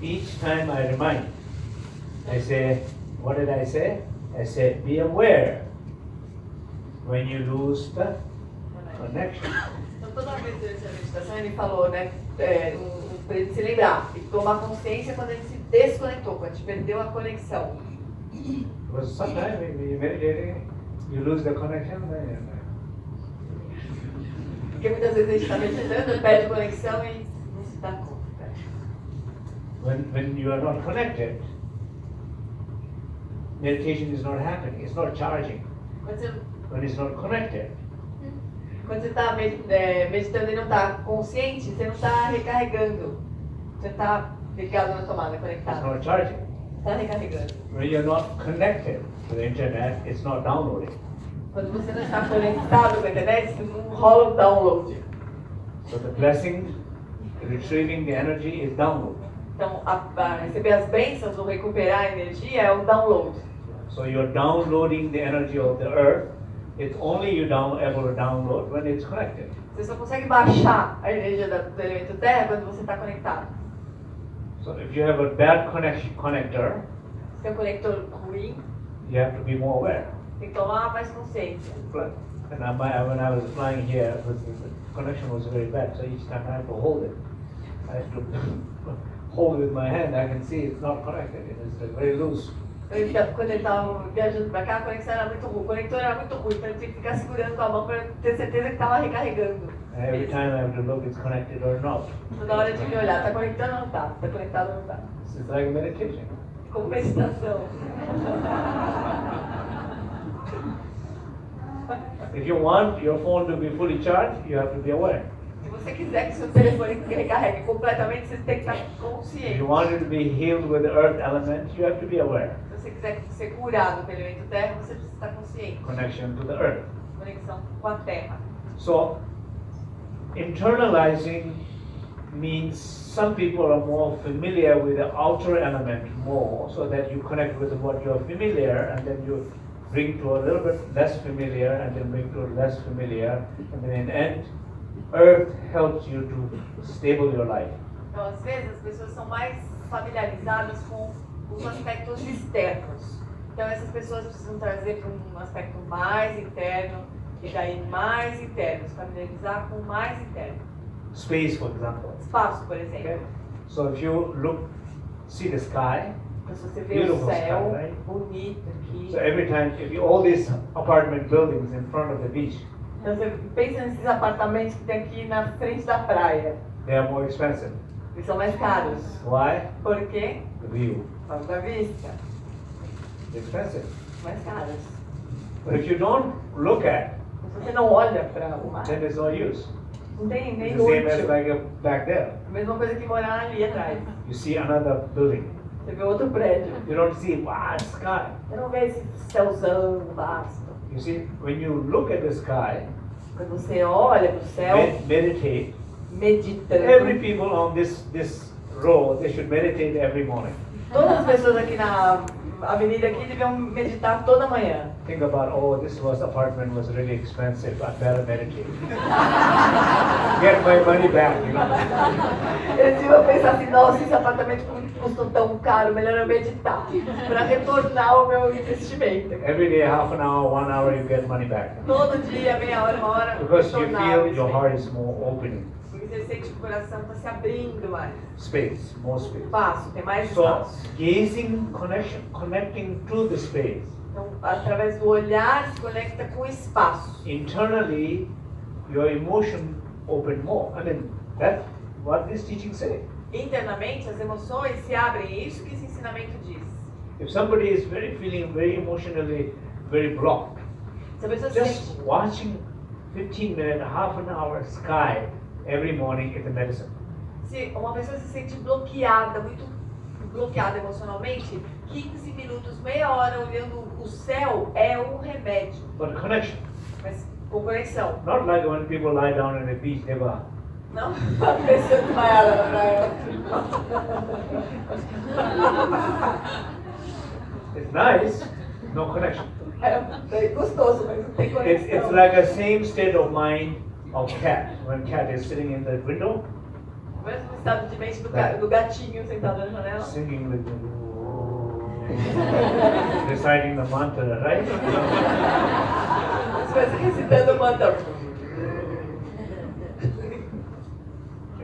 each time I remind, I say, what did I say? I said, be aware when you lose the connection. Então toda vez durante a meditação ele falou, né? Para ele se lembrar e tomar consciência quando ele se desconectou, quando a gente perdeu a conexão. Because sometimes when you meditate, you lose the connection. Porque muitas vezes a gente está meditando, perde conexão e não se dá conta. When you are not connected, meditation is not happening. It's not charging. When it's not connected. Quando você está meditando e não está consciente, você não está recarregando. Você está ligado na tomada, It's conectado. not charging. Está recarregando. When you're not connected to the internet, it's not downloading. Quando você não está conectado com a internet, não rola o download. So the blessing, retrieving the energy is download. Então, receber as bênçãos ou recuperar a energia é o download. So you're downloading the energy of the earth. It's only you able to download when it's connected. Você só consegue baixar a energia do elemento terra quando você está conectado. So if you have a bad connector, Se tem um conector ruim, you have to be more aware. tem que tomar mais consciência. And when I was flying here, the connection was very bad. So each time I have to hold it. I have to hold it with my hand. I can see it's not connected. It's very loose. Quando ele estava viajando para cá, a conexão era muito ruim. O conector era muito ruim, então ele tinha que ficar segurando com a mão para ter certeza que estava recarregando. And every time I have to look, it's connected or not. Toda hora eu tinha que olhar, está conectado ou não está? Está conectado ou não está? It's like meditation. Como meditação. If you want your phone to be fully charged, you have to be aware. Se você quiser que seu telefone recarregue completamente, você tem que estar If consciente. you want it to be healed with the earth element, you have to be aware. Se você quiser ser curado pelo elemento terra, você precisa estar consciente. Connection to the earth. Conexão com a terra. So, internalizing means some people are more familiar with the outer element more, so that you connect with what you're familiar, and then you bring to a little bit less familiar, and then bring to less familiar, and then in the end, earth helps you to stable your life. Então, às vezes, as pessoas são mais familiarizadas com os aspectos externos. Então, essas pessoas precisam trazer para um aspecto mais interno, e daí mais interno, se familiarizar com o mais interno. Space, for example. Espaço, por exemplo. Okay? So if you see the sky, Então, se você vê beautiful o céu, sky, right? bonito aqui. So every time, all these apartment buildings in front of the beach, Então, você pensa nesses apartamentos que tem aqui na frente da praia. they are more expensive. Eles são mais caros. Why? Por quê? The view. Por causa da vista. It's expensive. Mais caros. But if you don't look at, Se você não olha para o mar, then there's no use. não tem It's nem the same as útil. like back there. A mesma coisa que morar ali atrás. You see another building. Você vê outro prédio. You don't see, wow, sky. Você não vê esse céuzão vasto. You see, when you look at the sky, Quando você olha para o céu, meditate. meditando. Every people on this row, they should meditate every morning. Todas as pessoas aqui na avenida aqui deviam meditar toda manhã. Think about, oh, this apartment was really expensive. I better meditate. Get my money back, you know. Eles iam pensar assim, nossa, esse apartamento custou tão caro, melhor eu meditar para retornar o meu investimento. Every day, half an hour, 1 hour, you get money back. Todo dia, meia hora, uma hora, Because you retornar o feel your investimento. heart is more opening. Porque você sente que o coração está se abrindo mais. Space, more space. Espaço, tem mais So, espaço. connecting to the space. Então, através do olhar, se conecta com o espaço. Internally, your emotion open more. I mean, that's what this teaching say. Internamente, as emoções se abrem. É isso que esse ensinamento diz. If somebody is feeling very emotionally very blocked, Se a pessoa se just sente, watching 15 minutes, half an hour sky every morning is a medicine. se uma pessoa se sente bloqueada, muito bloqueada emocionalmente, 15 minutos, meia hora olhando o céu é um remédio. But connection, Mas com conexão. not like when people lie down on the beach, they go, Não a pessoa desmaiada na praia. it's nice, no connection. É gostoso, mas não tem It's conexão. like a same state of mind of cat. When cat is sitting in the window, O mesmo estado de mente do gatinho sentado na janela. singing with reciting the mantra, right? As coisas recitando o mantra.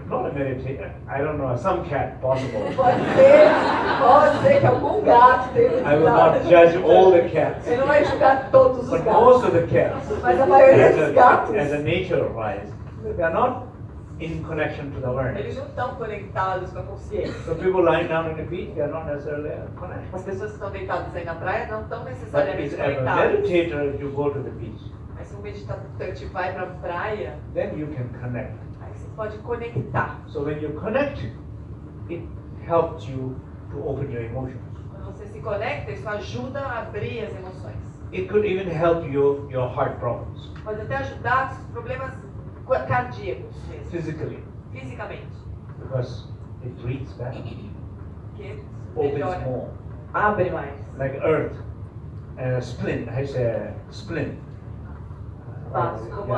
Not a meditation. I don't know. Some cat possible. Pode ser que algum gato tenha I will not judge all the cats, Ele não vai julgar todos os but gatos. most of the cats, Mas a maioria dos gatos, as a nature wise, they are not in connection to the eles awareness. não estão conectados com a consciência. So people lying down on the beach, they are not necessarily connected. As pessoas que estão deitadas aí na praia não estão But necessariamente if as a conectadas. meditator, if you go to the beach, Mas se um meditante vai para a praia, then you can connect. aí você pode conectar. So when you connect, it helps you to open your emotions. Quando você se conecta, isso ajuda a abrir as emoções. It could even help your heart problems Pode até ajudar os problemas cardíacos mesmo, physically, fisicamente. because it breathes better, Porque opens melhora, more. abre mais. Like earth and a splint, has a splint. Baço, como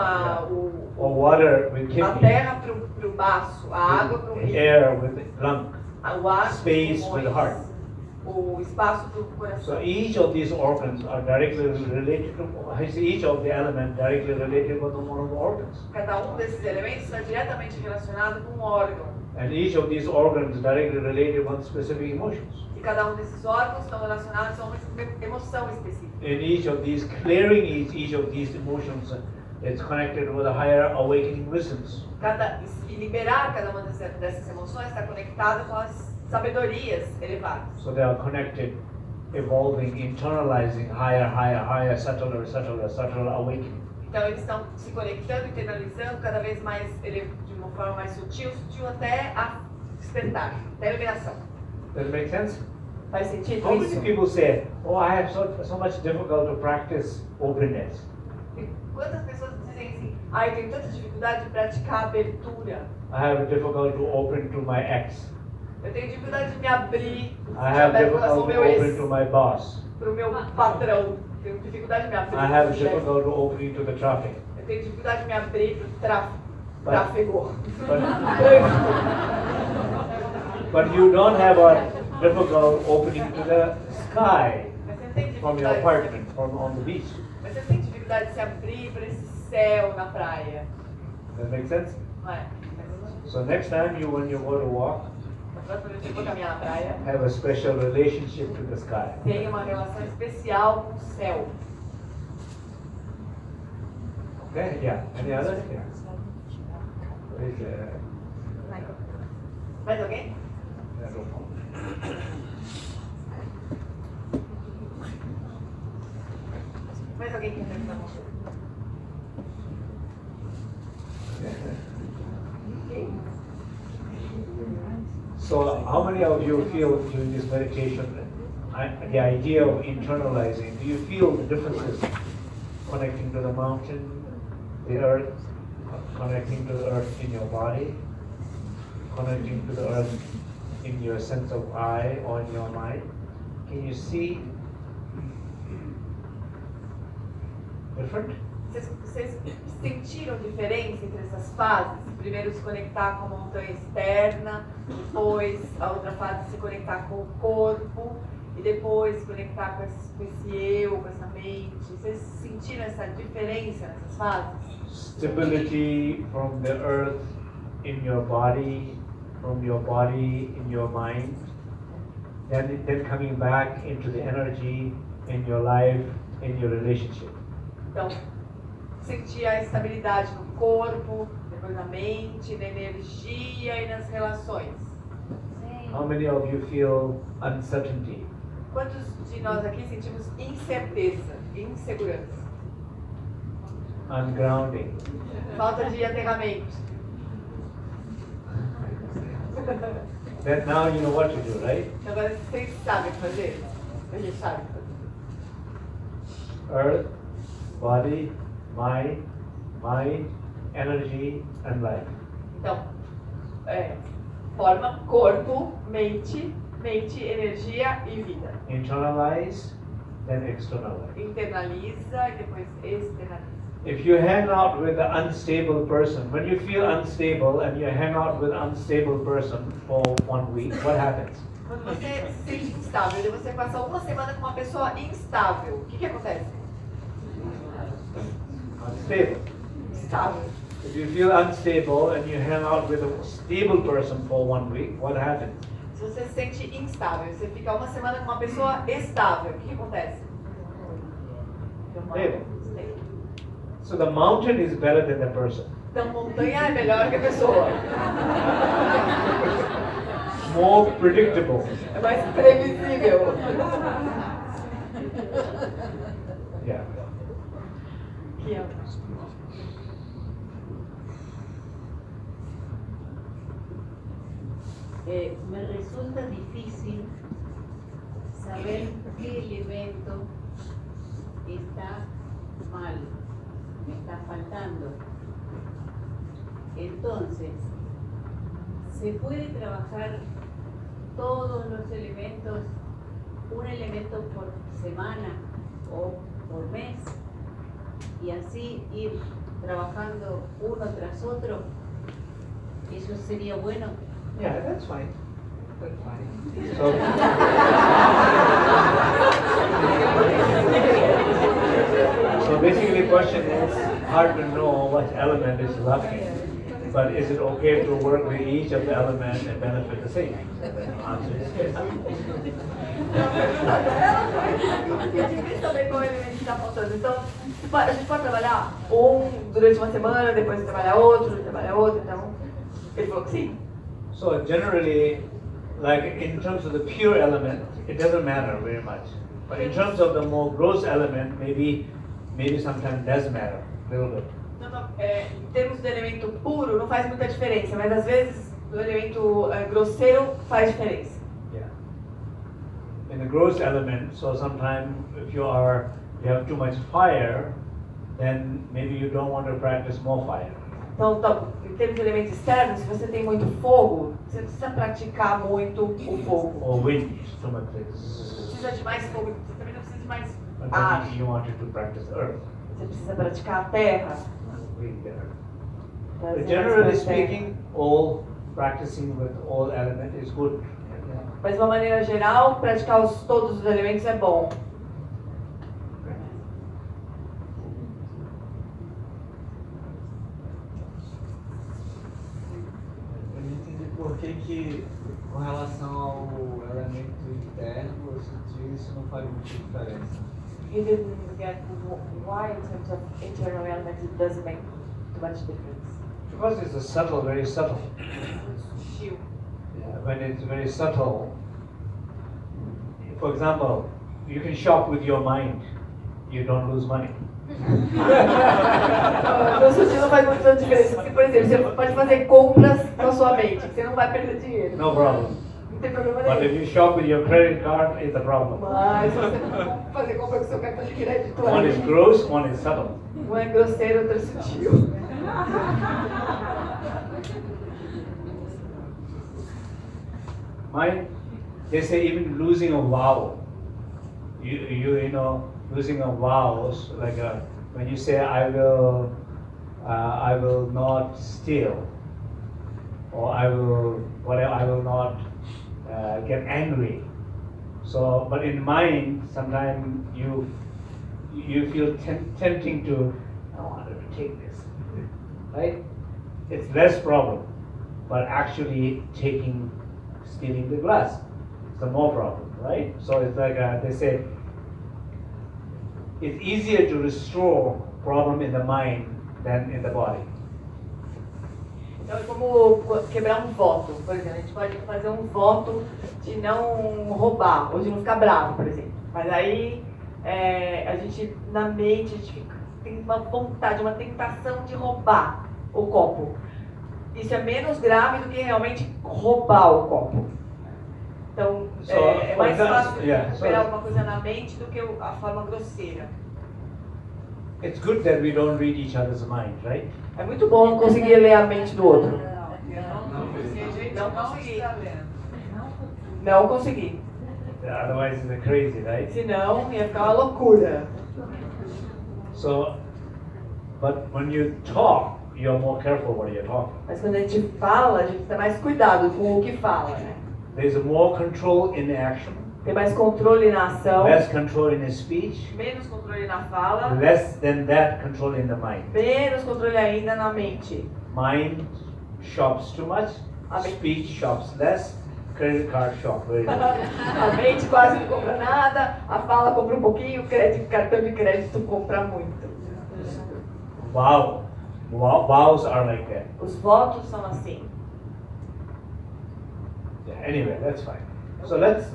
Or water with a kidney, terra para o baço, a água para o rio, air with lung. o ar space pros with the pulmões, heart. o espaço para o So coração. each of these organs are directly related to, each of the elements directly related with one of the organs. Cada um desses elementos está diretamente relacionado com um órgão. And each of these organs directly related with specific emotions. E cada um desses órgãos estão relacionados a uma emoção específica. In each of these, clearing each of these emotions, it's connected with a higher awakening wisdoms. E liberar cada uma dessas emoções está conectado com as sabedorias elevadas. So they are connected, evolving, internalizing higher, subtler awakening. Então eles estão se conectando, internalizando cada vez mais, de uma forma mais sutil até a despertar, até a liberação. Does it make sense? Faz sentido How many isso? people say, oh, I have so much difficult to practice openness? E quantas pessoas dizem assim, eu tenho tanta dificuldade de praticar a abertura. I have difficult to open to my ex. Eu tenho dificuldade de me abrir, I have aberto com relação difficult ao to meu open ex, to my boss. para o meu patrão. Eu tenho dificuldade de me abrir. I have pro chefe. difficult to opening to the traffic. Eu tenho dificuldade de me abrir para o But- tráfego. But you don't have a difficult opening to the sky Mas você não tem from your dificuldade, apartment, from on the beach. mas você não tem dificuldade de se abrir para esse céu na praia. Does that make sense? Não é? So next time when you go to walk, Na próxima vez que eu for caminhar na praia, have a special relationship to the sky. tenha uma relação especial com o céu. Okay? Yeah. Any others? Yeah. Please, Mais alguém? yeah, no problem. Mais alguém que quer perguntar alguma coisa? So how many of you feel during this meditation, the idea of internalizing, do you feel the differences connecting to the mountain, the earth, connecting to the earth in your body, connecting to the earth in your sense of I or in your mind? Can you see different? Vocês sentiram diferença entre essas fases? Primeiro se conectar com a montanha externa, depois a outra fase se conectar com o corpo e depois se conectar com esse eu, com essa mente. Vocês sentiram essa diferença nessas fases? Stability from the earth in your body, from your body in your mind, then coming back into the energy in your life, in your relationship. Então, sentir a estabilidade no corpo, depois na mente, na energia e nas relações. How many of you feel uncertainty? Quantos de nós aqui sentimos incerteza, insegurança? Ungrounding. Falta de aterramento. Then now you know what to do, right? Agora vocês sabem fazer? A gente sabe fazer. Earth, body, mind, energy, and life. Então, forma, corpo, mente, energia e vida. Internalize, then externalize. Internaliza e depois externaliza. If you hang out with an unstable person, when you feel unstable and you hang out with an unstable person for 1 week, what happens? Quando você se sente instável e você passa uma semana com uma pessoa instável, o que acontece? Unstable. Instável. If you feel unstable and you hang out with a stable person for 1 week, what happens? Se você se sente instável, você fica uma semana com uma pessoa estável, o que acontece? Stable. So the mountain is better than the person. Então, montanha é melhor que a pessoa. More predictable. É mais previsível. Yeah. Que é. Me resulta difícil saber qué elemento está mal, me está faltando. Entonces, ¿se puede trabajar todos los elementos, un elemento por semana o por mes, y así ir trabajando uno tras otro? ¿Eso sería bueno? Yeah, that's fine. That's fine. So basically the question is hard to know what element is lacking. But is it okay to work with each of the elements and benefit the same? Answer is yes. É difícil saber qual elemento está faltando. Então, a gente pode trabalhar durante uma semana, depois trabalhar outro. Então, ele falou que sim. So generally, like in terms of the pure element, it doesn't matter very much. But in terms of the more gross element, maybe sometimes does matter. little bit. Em termos de elemento puro, não faz muita diferença, mas às vezes o elemento grosseiro faz diferença. Yeah. In the gross element, so sometimes if you have too much fire, then maybe you don't want to practice more fire. Então, em termos de elementos externos, se você tem muito fogo, você precisa praticar muito o fogo. Or wind, too much. Precisa de mais fogo, você também não precisa de mais But ar. then you wanted to practice earth. Você precisa praticar a terra. But generally speaking, all practicing with all element is good. Mas de uma maneira geral, praticar todos os elementos é bom. Eu não entendi por que com relação ao elemento interno ou sutil, isso não faz muita diferença. He didn't get why in terms of internal elements it doesn't make too much difference. Because it's a subtle, very subtle. Sutil. Yeah, when it's very subtle, for example, you can shop with your mind, you don't lose money. No sutil não faz muita diferença. Porque, por exemplo, você pode fazer compras com a sua mente, você não vai perder dinheiro. No problem. Não tem problema But nenhum. if you shop with your credit card, it's a problem. Mas se você não fazer compra com o seu cartão de crédito, One is gross, one is subtle. um é grosseiro, outro é sutil. Mind, they say even losing a vowel. You know, losing a vowel, like when you say I will not steal, or I will not get angry. So, but in mind, sometimes you feel tempting to, I want to take this, right? It's less problem, but actually stealing the glass, it's the more problem, right? So it's like they say, it's easier to restore problem in the mind than in the body. Então é como quebrar um voto, por exemplo. A gente pode fazer um voto de não roubar, ou de não ficar bravo, por exemplo. Mas aí, a gente, na mente, a gente tem uma vontade, uma tentação de roubar o copo. Isso é menos grave do que realmente roubar o copo. Então, é mais fácil recuperar alguma coisa na mente do que a forma grosseira. It's good that we don't read each other's mind, right? É muito bom conseguir ler a mente do outro. Não consegui. Otherwise it's crazy, right? Senão ia ficar uma loucura. So, but when you talk, you're more careful what you're talking. Mas quando a gente fala, a gente tem mais cuidado com o que fala, né? There's more control in the action, Tem mais controle na ação, less control in the speech, menos controle na fala, less than that control in the mind. menos controle ainda na mente. Mind shops too much, speech shops less, credit card shop very little. A mente quase não compra nada, a fala compra um pouquinho, cartão de crédito compra muito. Vows are like that. Os votos são assim. Yeah, anyway, that's fine. So let's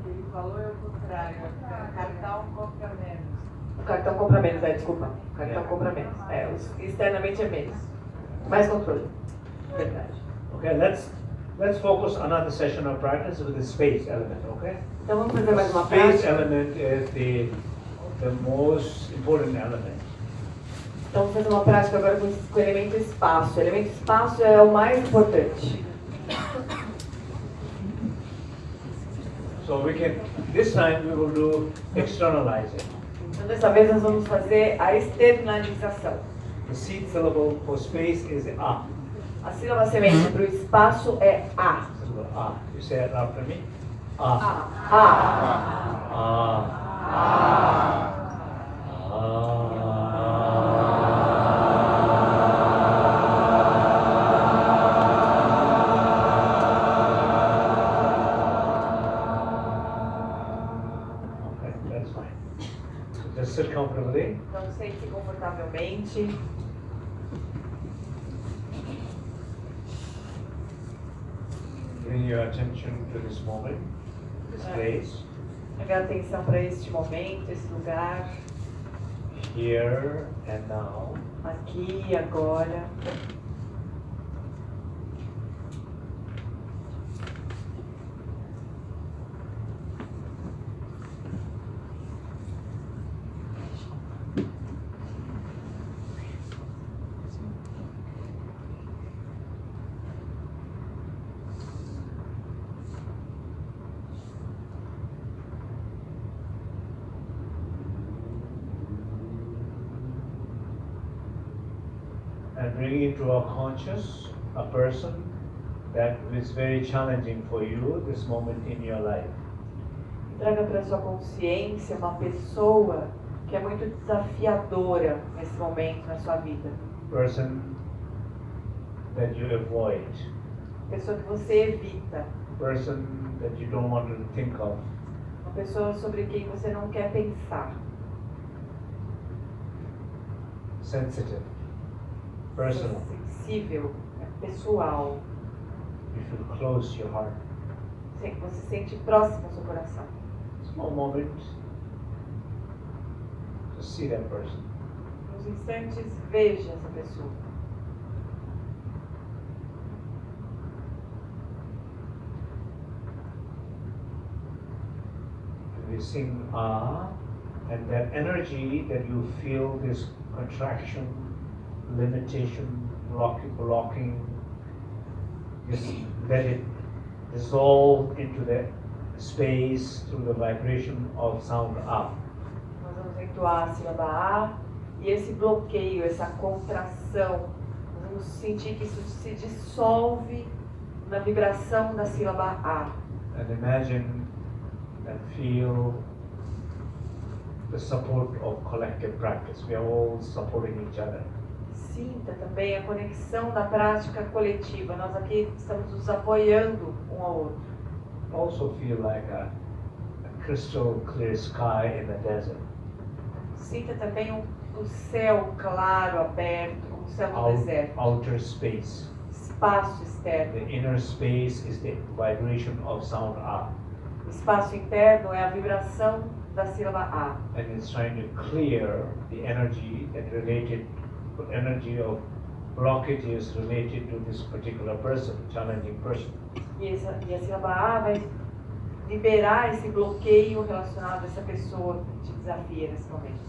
Ele falou é o contrário, cartão compra menos. O cartão compra menos, desculpa. O cartão compra menos. Externamente é menos. Mais controle. Verdade. okay, let's focus another session of practice with the space element, okay? Então vamos fazer mais uma Space prática. element is the most important element. Então vamos fazer uma prática agora com o elemento espaço. O elemento espaço é o mais importante. So this time we will do externalizing. Então dessa vez nós vamos fazer a externalização. The seed syllable for space is A. A sílaba semente para o espaço é A. A. You say it after me. A. A. Okay, that's fine. So just sit comfortably. Então sente-se confortavelmente. Bring your attention to this moment, this place. Pegar atenção para este momento, esse lugar. here and now. Aqui e agora. And bring into our conscious a person that is very challenging for you this moment in your life. Traga para sua consciência uma pessoa que é muito desafiadora nesse momento na sua vida. Person that you avoid. Pessoa que você evita. Person that you don't want to think of. Uma pessoa sobre quem você não quer pensar. Sensitive. Personal. Sensível, pessoal. You feel close to your heart. Você sente próximo ao seu coração. Small moment. Just see that person. Nos instantes, veja essa pessoa. We sing Ah, and that energy that you feel, this contraction, limitation, blocking, just let it dissolve into the space through the vibration of sound Ah. Nós vamos entoar a sílaba A e esse bloqueio, essa contração, nós vamos sentir que isso se dissolve na vibração da sílaba A. And imagine and feel the support of collective practice. We are all supporting each other. Sinta também a conexão da prática coletiva. Nós aqui estamos nos apoiando um ao outro. Also feel like a crystal clear sky in the desert. Sinta também o céu claro, aberto, como o céu do deserto. Outer space. Espaço externo. The inner space is the vibration of sound A. O espaço interno é a vibração da sílaba A. And it's trying to clear the energy of blockages related to this particular person, challenging person. E a sílaba A vai liberar esse bloqueio relacionado a essa pessoa que te desafia nesse momento.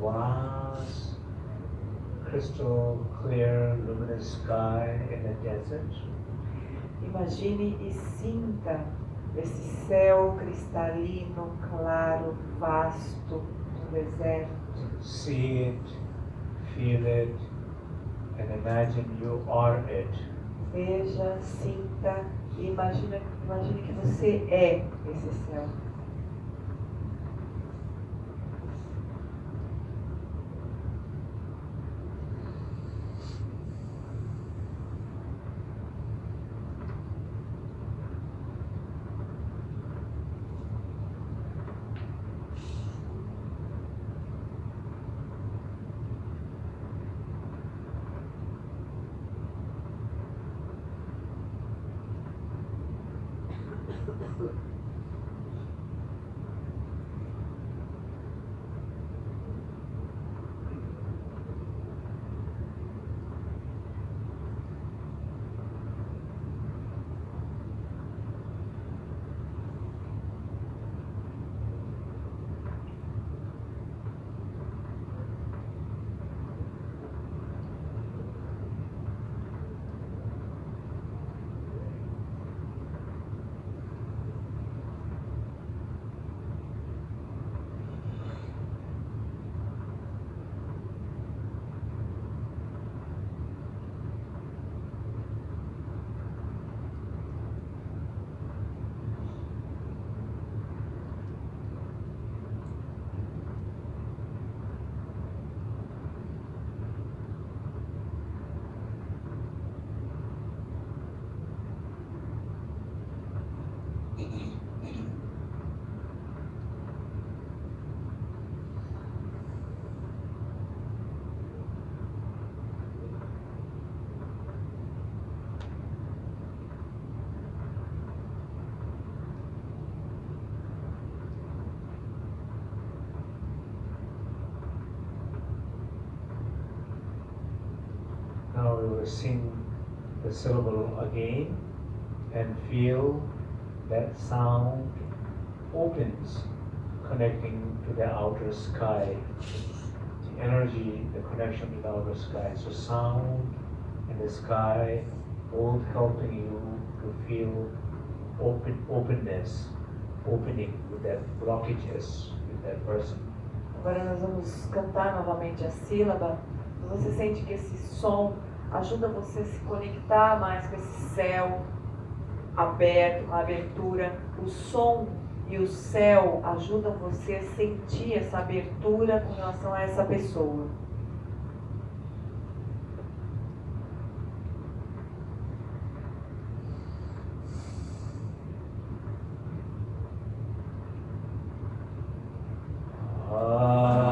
vast, crystal clear, luminous sky in the desert. Imagine e sinta esse céu cristalino, claro, vasto, no deserto. See it, feel it, and imagine you are it. Veja, sinta e imagine que você é esse céu. Now we will sing the syllable again and feel that sound opens, connecting to the outer sky. The energy, the connection to the outer sky. So sound and the sky, both helping you to feel openness, opening with that blockages with that person. Agora nós vamos cantar novamente a sílaba. Você sente que esse som ajuda você a se conectar mais com esse céu aberto, com a abertura. O som e o céu ajudam você a sentir essa abertura com relação a essa pessoa. Ah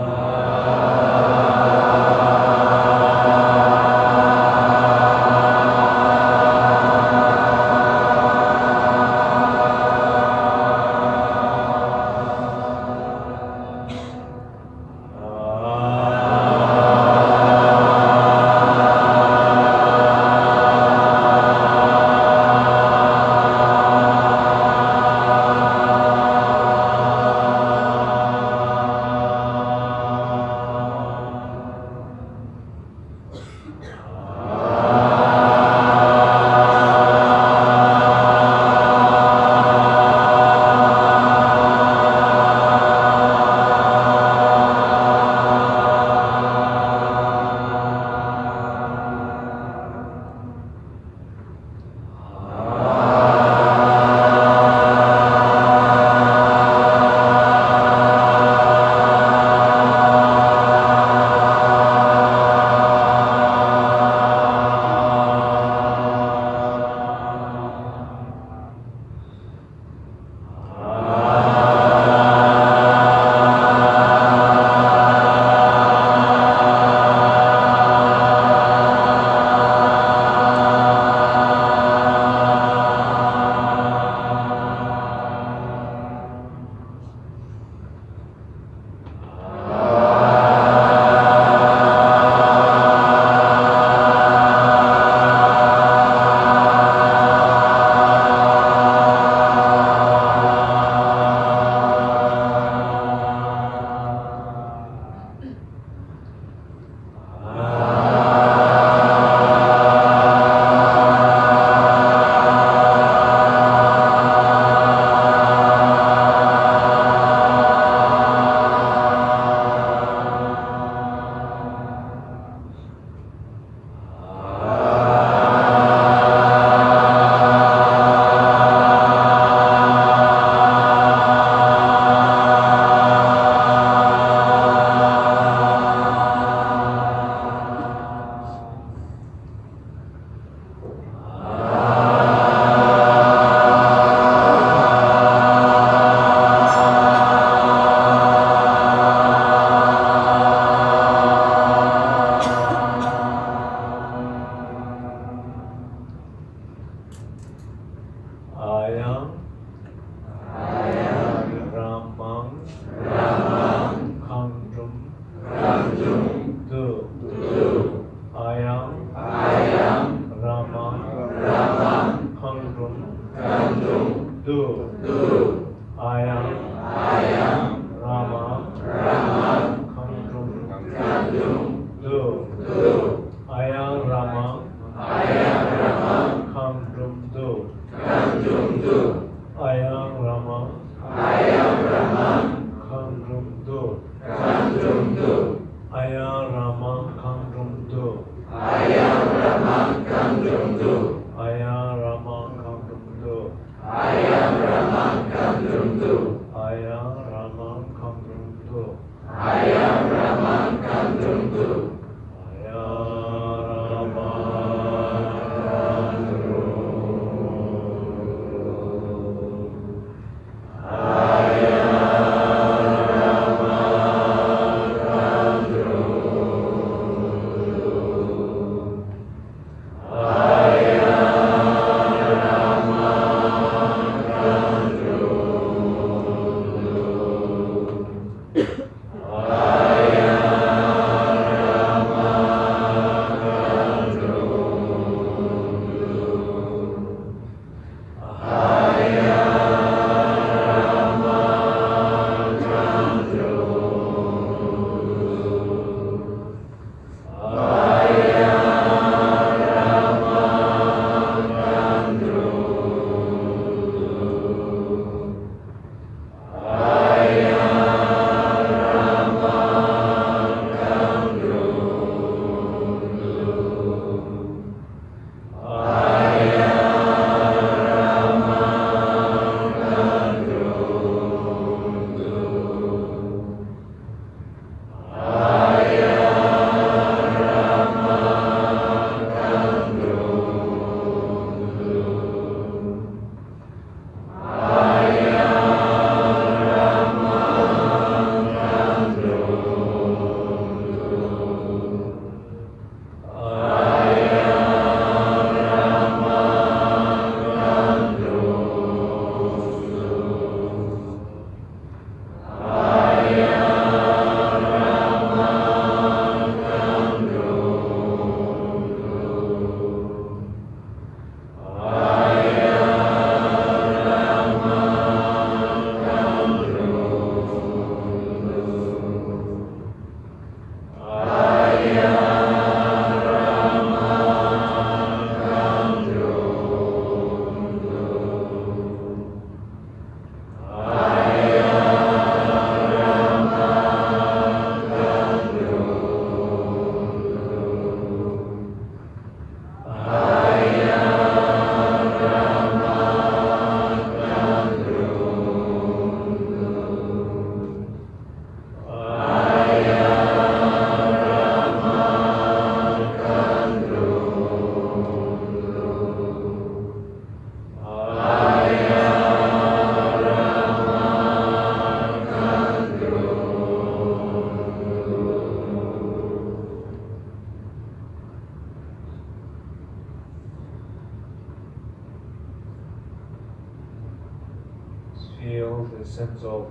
feel the sense of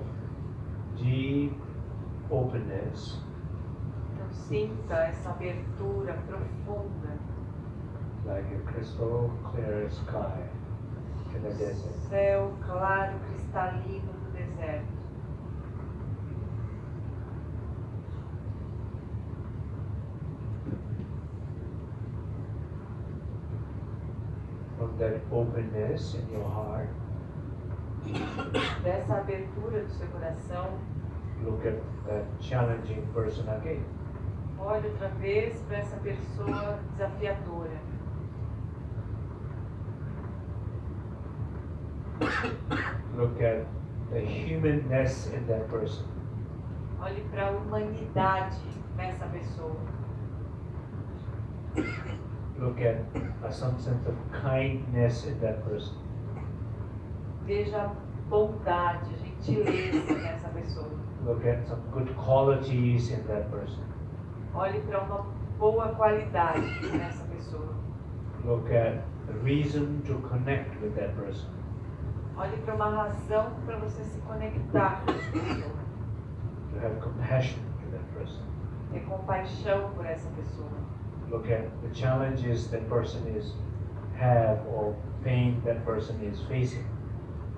deep openness. Então sinta essa abertura profunda. Like a crystal clear sky in the desert. Céu claro, cristalino do deserto. From that openness in your heart, Dessa abertura do seu coração, look at that challenging person again. olhe outra vez para essa pessoa desafiadora. Look at the humanness in that person. Olhe para a humanidade nessa pessoa. Look at some sense of kindness in that person. Veja a bondade, a gentileza nessa pessoa. Look at some good qualities in that person. Olhe para uma boa qualidade nessa pessoa. Look at the reason to connect with that person. Olhe para uma razão para você se conectar com essa pessoa. To have compassion to that person. Ter compaixão por essa pessoa. Look at the challenges that person have or pain that person is facing.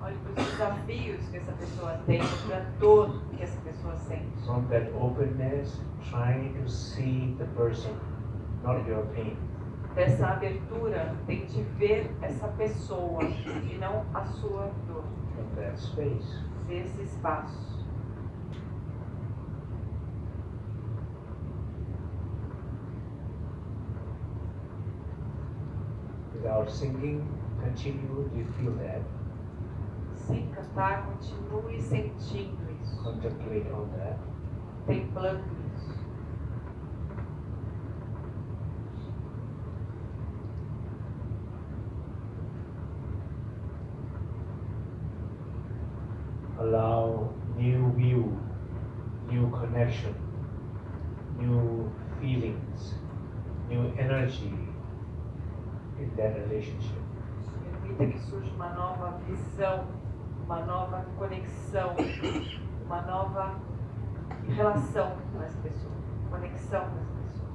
Olhe para os desafios que essa pessoa tem, para a dor que essa pessoa sente. From that openness, trying to see the person, not your pain. Dessa abertura, tente ver essa pessoa e não a sua dor. From that space. Desse espaço. Without singing, continue to feel that. Sem cantar, continue sentindo isso. Contemplate on that. Contemplando isso. Allow new view, new connection, new feelings, new energy in that relationship. Permita que surja uma nova visão, uma nova conexão, uma nova relação com essa pessoa, conexão com essa pessoa.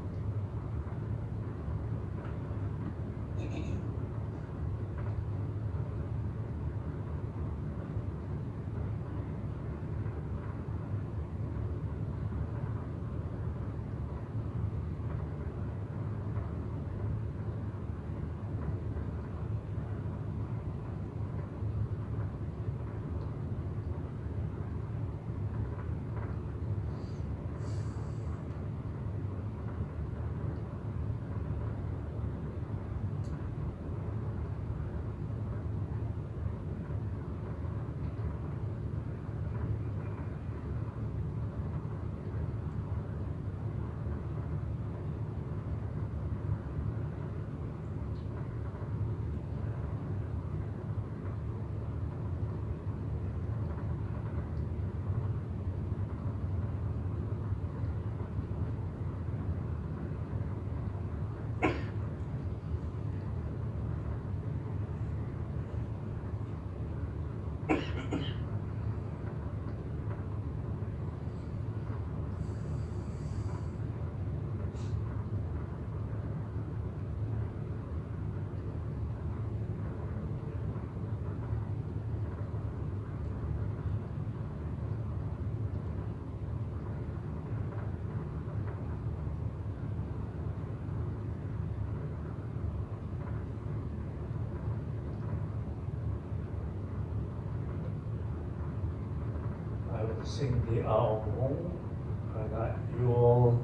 Sing the Aum. You all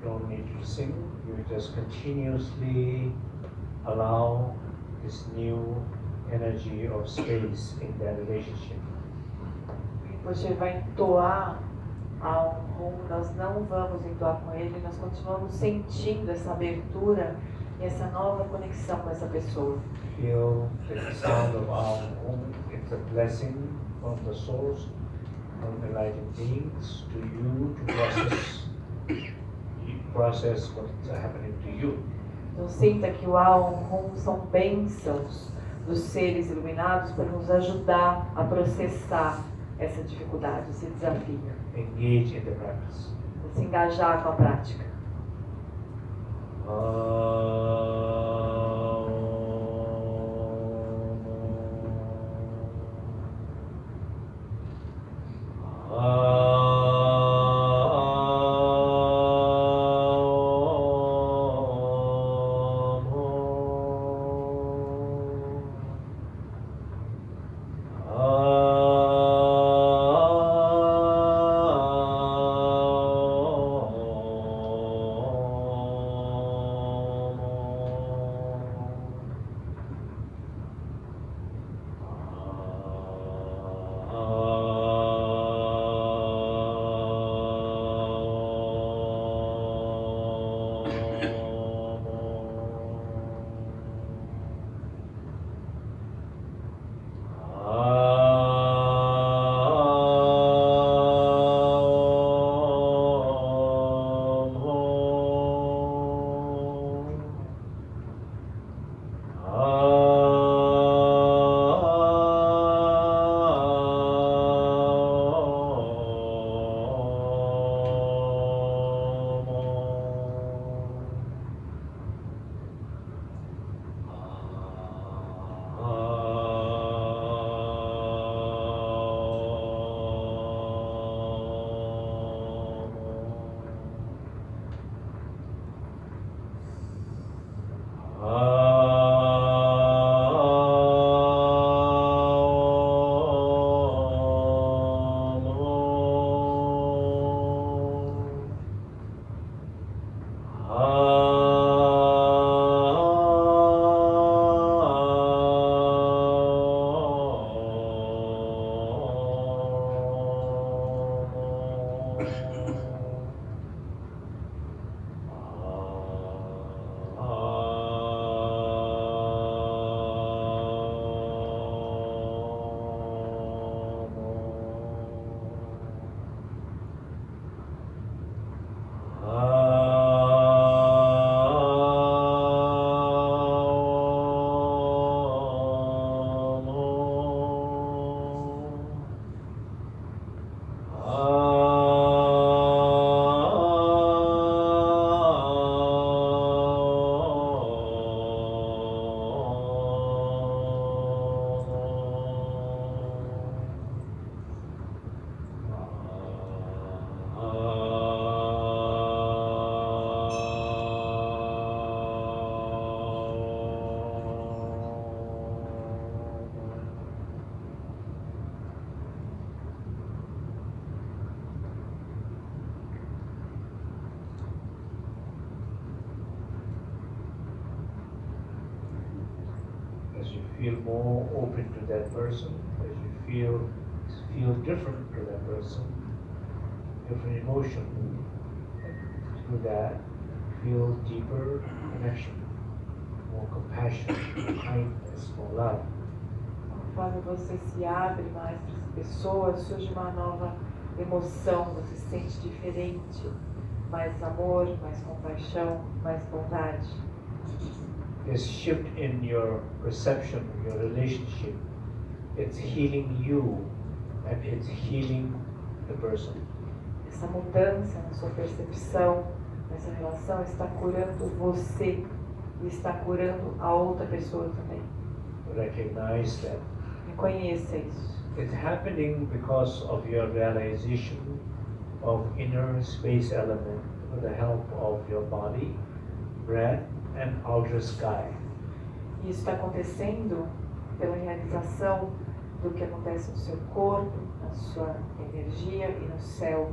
don't need to sing. You just continuously allow this new energy of space in that relationship. Você vai entoar a nós não vamos entoar com ele, nós continuamos sentindo essa abertura e essa nova conexão com essa pessoa. Feel the sound of Aum. It's a blessing from the source. From enlightened beings to you to process what's happening to you. Então sinta que o Aum são bênçãos dos seres iluminados para nos ajudar a processar essa dificuldade, esse desafio. Engage in the practice. Se engajar com a prática. Feel more open to that person, as you feel different to that person, different emotion. And through that, feel deeper connection, more compassion, more kindness, more love. Conforme você se abre mais para essa pessoa, surge uma nova emoção, você se sente diferente, mais amor, mais compaixão, mais bondade. This shift in your perception, your relationship, it's healing you and it's healing the person. Essa mudança na sua percepção, nessa relação, está curando você e está curando a outra pessoa também. Recognize that. Reconheça isso. It's happening because of your realization of inner space element with the help of your body, breath, and outer sky. Isso está acontecendo pela realização do que acontece no seu corpo, na sua energia e no céu.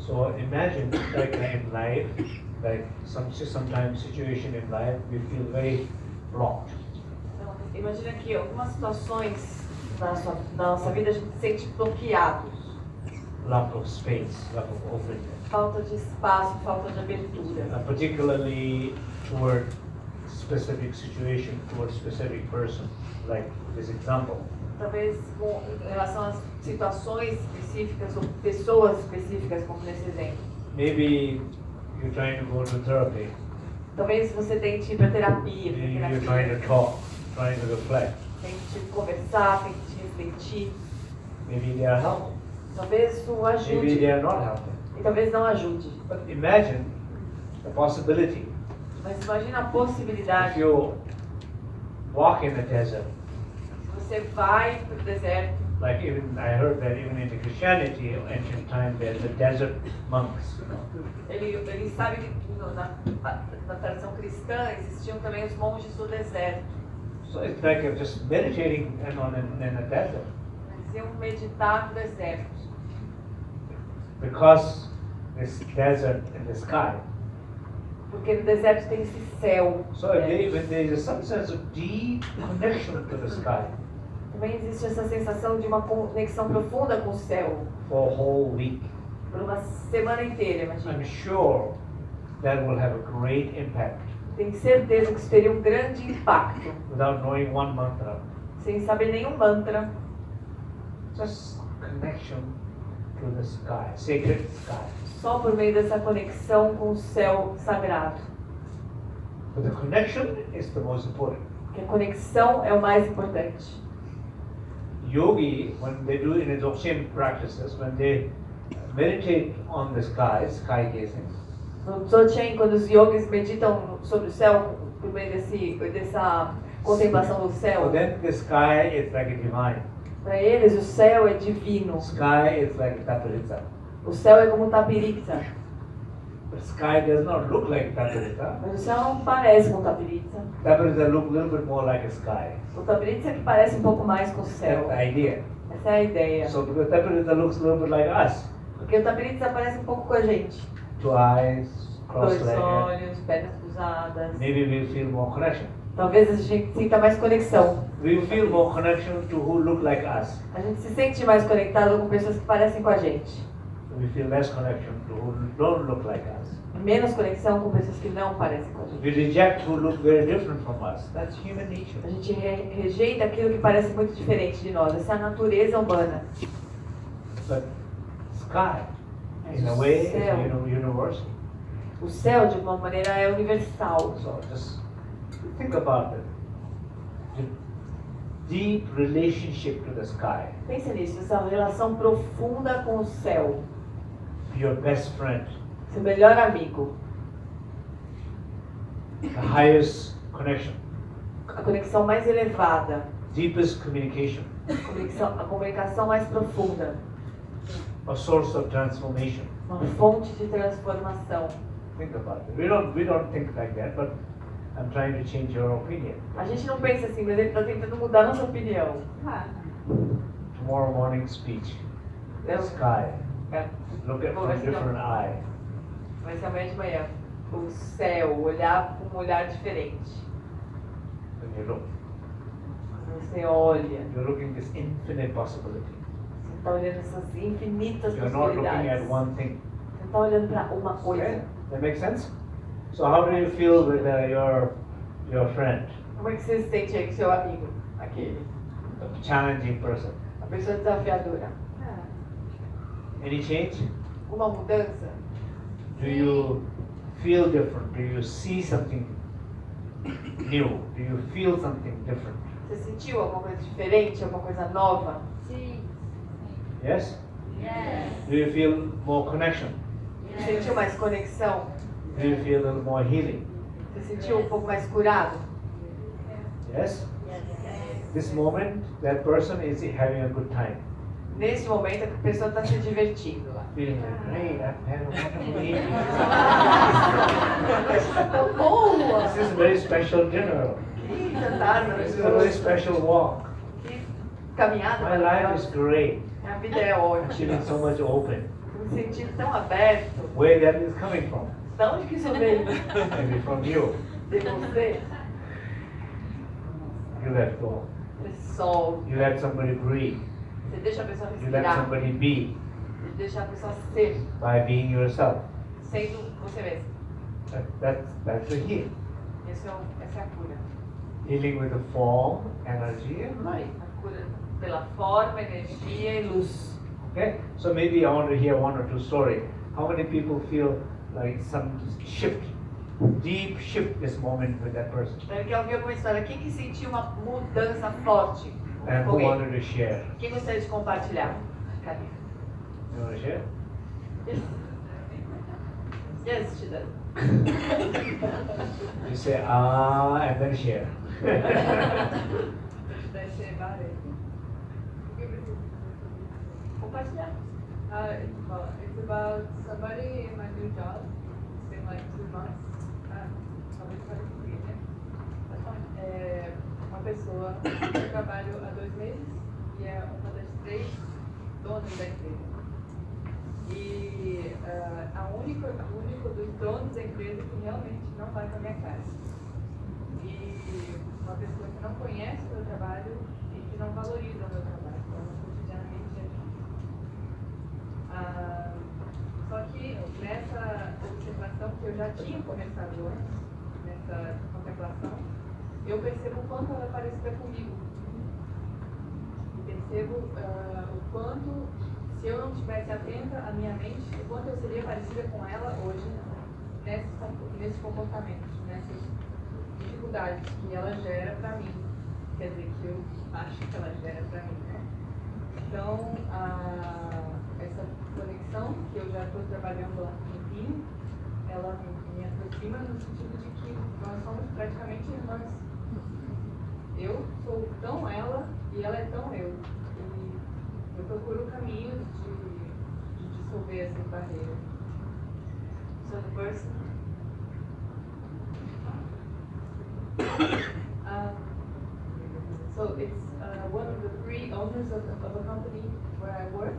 So imagine, like in life, like sometimes situation in life, we feel very blocked. Então, imagina que algumas situações na nossa vida a gente se sente bloqueados. Lack of space, lack of openness. Falta de espaço, falta de abertura. Particularly toward specific situation, toward specific person, like this example. Talvez em relação às situações específicas ou pessoas específicas, como nesse exemplo. Maybe you're trying to go to therapy. Talvez você tente ir para terapia, Maybe you're trying to talk, trying to reflect. tente conversar, tente refletir. Maybe they are helping. Talvez isso Maybe ajude they are not helping. e talvez não ajude. But imagine the possibility. Mas imagina a If possibilidade. you walk in the desert, Você vai para o deserto. like even I heard that even in the Christianity ancient time there's the desert monks. Ele sabe que na tradição cristã existiam também os monges do deserto. So it's like you're just meditating in a desert. Eles iam meditar no deserto. Because this desert in the sky. Porque no deserto tem esse céu. So when there is some sense of deep connection to the sky Também existe essa sensação de uma conexão profunda com o céu. for a whole week, Por uma semana inteira, imagina. I'm sure that will have a great impact Tenho certeza que isso teria um grande impacto. without knowing one mantra. Sem saber nenhum mantra. Just connection to the sky, sacred sky. Só por meio dessa conexão com o céu sagrado. But the connection is the most important. Porque a conexão é o mais importante. Yogi, when they do in Dzogchen practices, when they meditate on the sky gazing, No Dzogchen, quando os yogis meditam sobre o céu, por meio dessa contemplação do so céu, then the sky is like a divine. para eles o céu é divino. Sky is like Taparita. O céu é como Tapirita. But sky does not look like Taparita. Mas o céu não parece com Tapirita. Taparita look a little bit more like a sky. O Tapirita é que parece um pouco mais com o céu. That's the idea. Essa é a ideia. So because Taparita looks a little bit like us. Porque o Tapirita parece um pouco com a gente. Two eyes, Dois cross-legged. olhos, pernas cruzadas. Maybe we'll feel more connection. Talvez a gente sinta mais conexão. We feel more connection to who look like us. A gente se sente mais conectado com pessoas que parecem com a gente. We feel less connection to who don't look like us. Menos conexão com pessoas que não parecem com a gente. We reject who look very different from us. That's human A nature. gente rejeita aquilo que parece muito diferente de nós. Essa é a natureza humana. But sky, Mas in a o way, is céu, universal. o céu, de uma maneira, é universal. So just think about it. The deep relationship to the sky. Pense nisso, essa relação profunda com o céu. Your best friend. Seu melhor amigo. The highest connection. A conexão mais elevada. Deepest communication. A comunicação mais profunda. A source of transformation. Uma fonte de transformação. Think about it. We don't think like that, but I'm trying to change your opinion. A gente não pensa assim, mas ele está tentando mudar nossa opinião. Tomorrow morning speech. Eu- Sky. É, Look at from a different eye. vai ser amanhã de manhã. O céu, olhar com um olhar diferente. When you look, Você olha, you're looking at this infinite possibility. você está olhando essas infinitas You're not looking at possibilidades. one thing. Você está olhando para uma coisa. Okay? That makes sense? So how do you feel with your friend, Como é que você se sente aí com seu amigo? Aquele. a challenging person? A pessoa desafiadora. Any change? Uma mudança? Do you feel different? Do you see something new? Do you feel something different? Você sentiu alguma coisa diferente, alguma coisa nova? Sim. Yes? Yes. Do you feel more connection? Você sentiu mais conexão? Do you feel a little more healing? Você sentiu um pouco mais curado? Yes? This moment, that person is having a good time. Neste momento, a pessoa está se divertindo lá. Feeling like, great, I've had a wonderful evening. Boa! This is a very special dinner. Que jantar This is a very special walk. Que caminhada My life is maravilhosa. great. A vida é I'm ótima. feeling so much open. Me me sentindo tão aberto. Where that is coming from? Da onde que isso veio? Maybe from you. De você? You let go. Você solta. You let somebody breathe. Você deixa a pessoa You let respirar. somebody be Você deixa a pessoa ser. by being yourself. Sendo você mesmo. That's the healing. Essa é a cura. Healing with the form, energy, and light. A cura pela forma, energia e luz. Okay? So maybe I want to hear one or two stories. How many people feel like some shift, deep shift this moment with that person? Eu quero ouvir alguma história. Quem que sentiu uma mudança forte? And who Com ele? wanted to share? Quem gostaria de compartilhar? Cadê? You want to share? Yes. Yes, she does. You say and then share. Compartilhar. It's about somebody in my new job. It's been like 2 months. Talvez pareça né? É uma pessoa que eu trabalho há 2 meses e é uma das 3 donas da empresa. E o único dos donos da empresa que realmente não vai com a minha cara. E uma pessoa que não conhece o meu trabalho e que não valoriza o meu trabalho. Então, cotidianamente é só que nessa observação que eu já tinha começado antes, nessa contemplação, eu percebo o quanto ela é parecida comigo. E percebo o quanto, se eu não estivesse atenta à minha mente, o quanto eu seria parecida com ela hoje nesses comportamentos, nessas dificuldades que ela gera para mim. Quer dizer, que eu acho que ela gera para mim, né? Então, essa conexão que eu já estou trabalhando há um tempinho, ela me aproxima no sentido de que nós somos praticamente irmãs. Eu sou tão ela e ela é tão eu. E eu procuro caminhos de dissolver essas barreiras. So the person. So it's one of the 3 owners of a company where I work.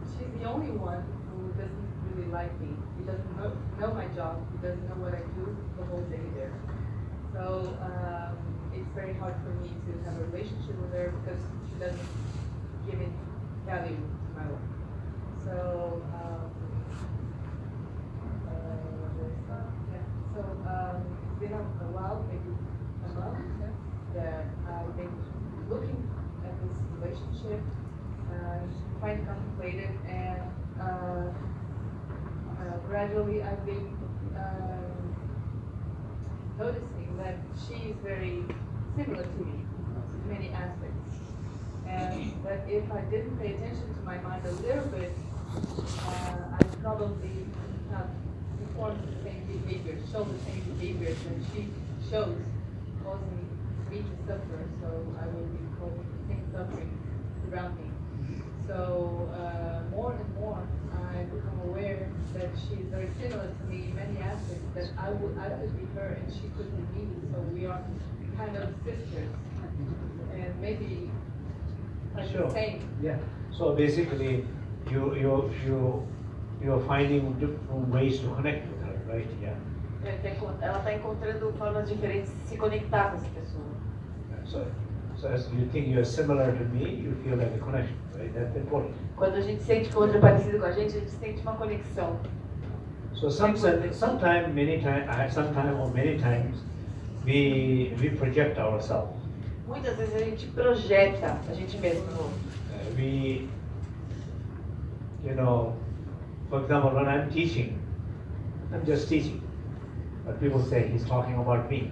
She's the only one who doesn't really like me. He doesn't know my job. He doesn't know what I do the whole day there. So it's very hard for me to have a relationship with her because she doesn't give any value to my work. So it's been a while, maybe a month, that I've been looking at this relationship, trying to contemplate it, and gradually I've been noticing that she is very similar to me in many aspects, and that if I didn't pay attention to my mind a little bit, I'd probably not perform the same behavior, show the same behaviors that she shows, causing me to suffer, so I will be causing the same suffering around me. So more and more I become aware that she is very similar to me in many aspects, that I could be her and she could be me, so we are kind of sisters, and maybe like Sure. the same. Yeah. So basically, you're finding different ways to connect with her, right? Yeah. Ela está encontrando formas diferentes de se conectar com essa pessoa. So as you think you're similar to me, you feel like a connection, right? That's important. Quando a gente sente que o outro é parecido com a gente sente uma conexão. So sometime or many times, we project ourselves. Muitas vezes a gente projeta a gente mesmo no outro. For example, when I'm teaching, I'm just teaching, but people say he's talking about me.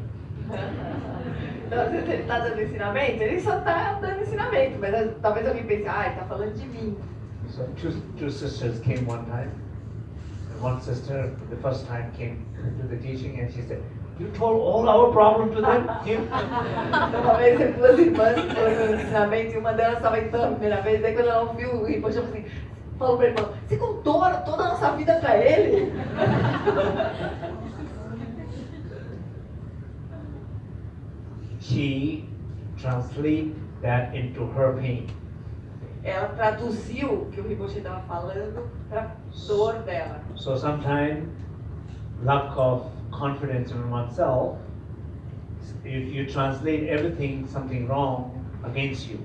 Então, às vezes ele está dando ensinamento, ele só está dando ensinamento, mas talvez alguém pense, ele está falando de mim. So two sisters came one time, and one sister, the first time, came to the teaching, and she said, "You told all our problems to them?" Então, uma vez, 2 irmãs que foram no ensinamento, e uma delas estava entrando a primeira vez, daí quando ela ouviu o Rinpoche, ela falou para o irmão, você contou toda a nossa vida para ele? She translated that into her pain. ela traduziu o que o Rinpoche estava falando para a dor dela. So sometimes lack of confidence in oneself, you translate everything, something wrong against you.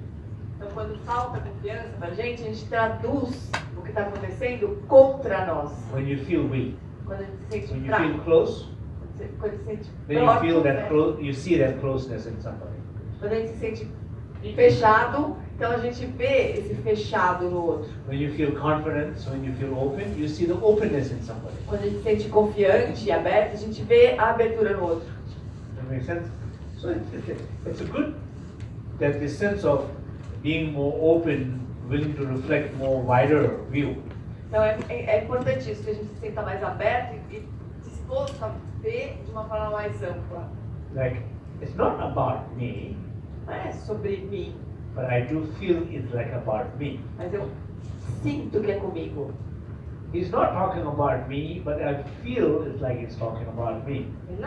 Então, quando falta confiança pra gente, a gente traduz o que está acontecendo contra nós. When you feel weak, Quando a gente se sente when you fraco, feel close, quando a gente se sente then you próximo, feel that né? you see that closeness in somebody. Quando a gente se sente fechado, então a gente vê esse fechado no outro. When you feel confidence, when you feel open, you see the openness in somebody. Quando a gente se sente confiante e aberto, a gente vê a abertura no outro. That makes sense? So it's a good that the sense of being more open, willing to reflect more wider view. Então é importante isso, que a gente se sinta mais aberto e disposto a ver de uma forma mais ampla. Like, it's not about me, Não é sobre mim, but I do feel it's like about me. mas eu sinto que é comigo. He's not talking about me, but I feel it's like he's talking about me. Ele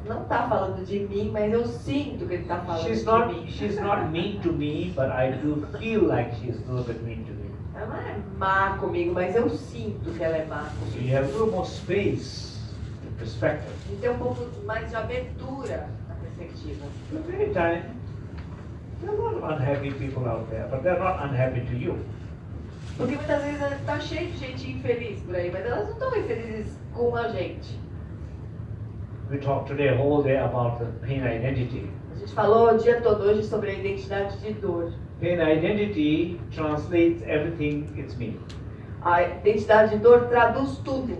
não tá falando de mim, mas eu sinto que ele está falando She's de not, mim. she's not mean to me, but I do feel like she's a little bit mean to me. Ela não é má comigo, mas eu sinto que ela é má So comigo. you have a little more space to perspective. A gente tem um pouco mais de abertura na perspectiva. But many times, there are a lot of unhappy people out there, but they're not unhappy to you. Porque muitas vezes está cheio de gente infeliz por aí, mas elas não estão infelizes com a gente. We talked today, a whole day, about the pain identity. A gente falou o dia todo hoje sobre a identidade de dor. Pain identity translates everything, it's me. A identidade de dor traduz tudo.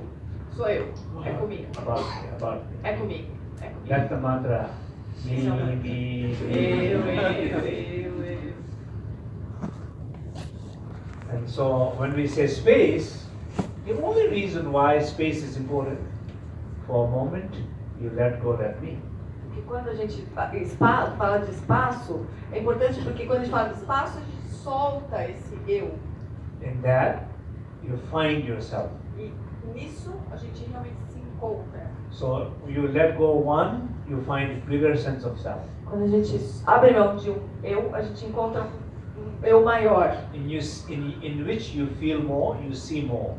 Sou eu. É comigo. About me, about me. É comigo. É comigo. That's the mantra. Me, me, me. Eu. And so when we say space, the only reason why space is important, for a moment, you let go that me. Porque quando a gente fala de espaço, é importante porque quando a gente fala de espaço, a gente solta esse eu. In that, you find yourself. E nisso a gente realmente se encontra. So you let go one, you find bigger sense of self. Quando a gente abre mão de um eu, a gente encontra um eu maior. In which you feel more, you see more.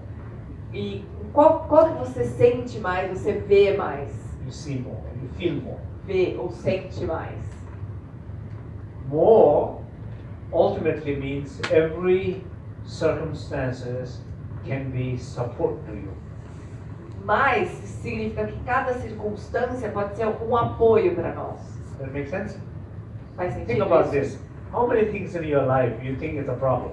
E qual que você sente mais, você vê mais? You see more, you feel more. Vê ou sente mais? More ultimately means every circumstances can be support to you. Mais significa que cada circunstância pode ser um apoio para nós. Does that make sense? Faz sentido Think about isso? this. How many things in your life you think is a problem?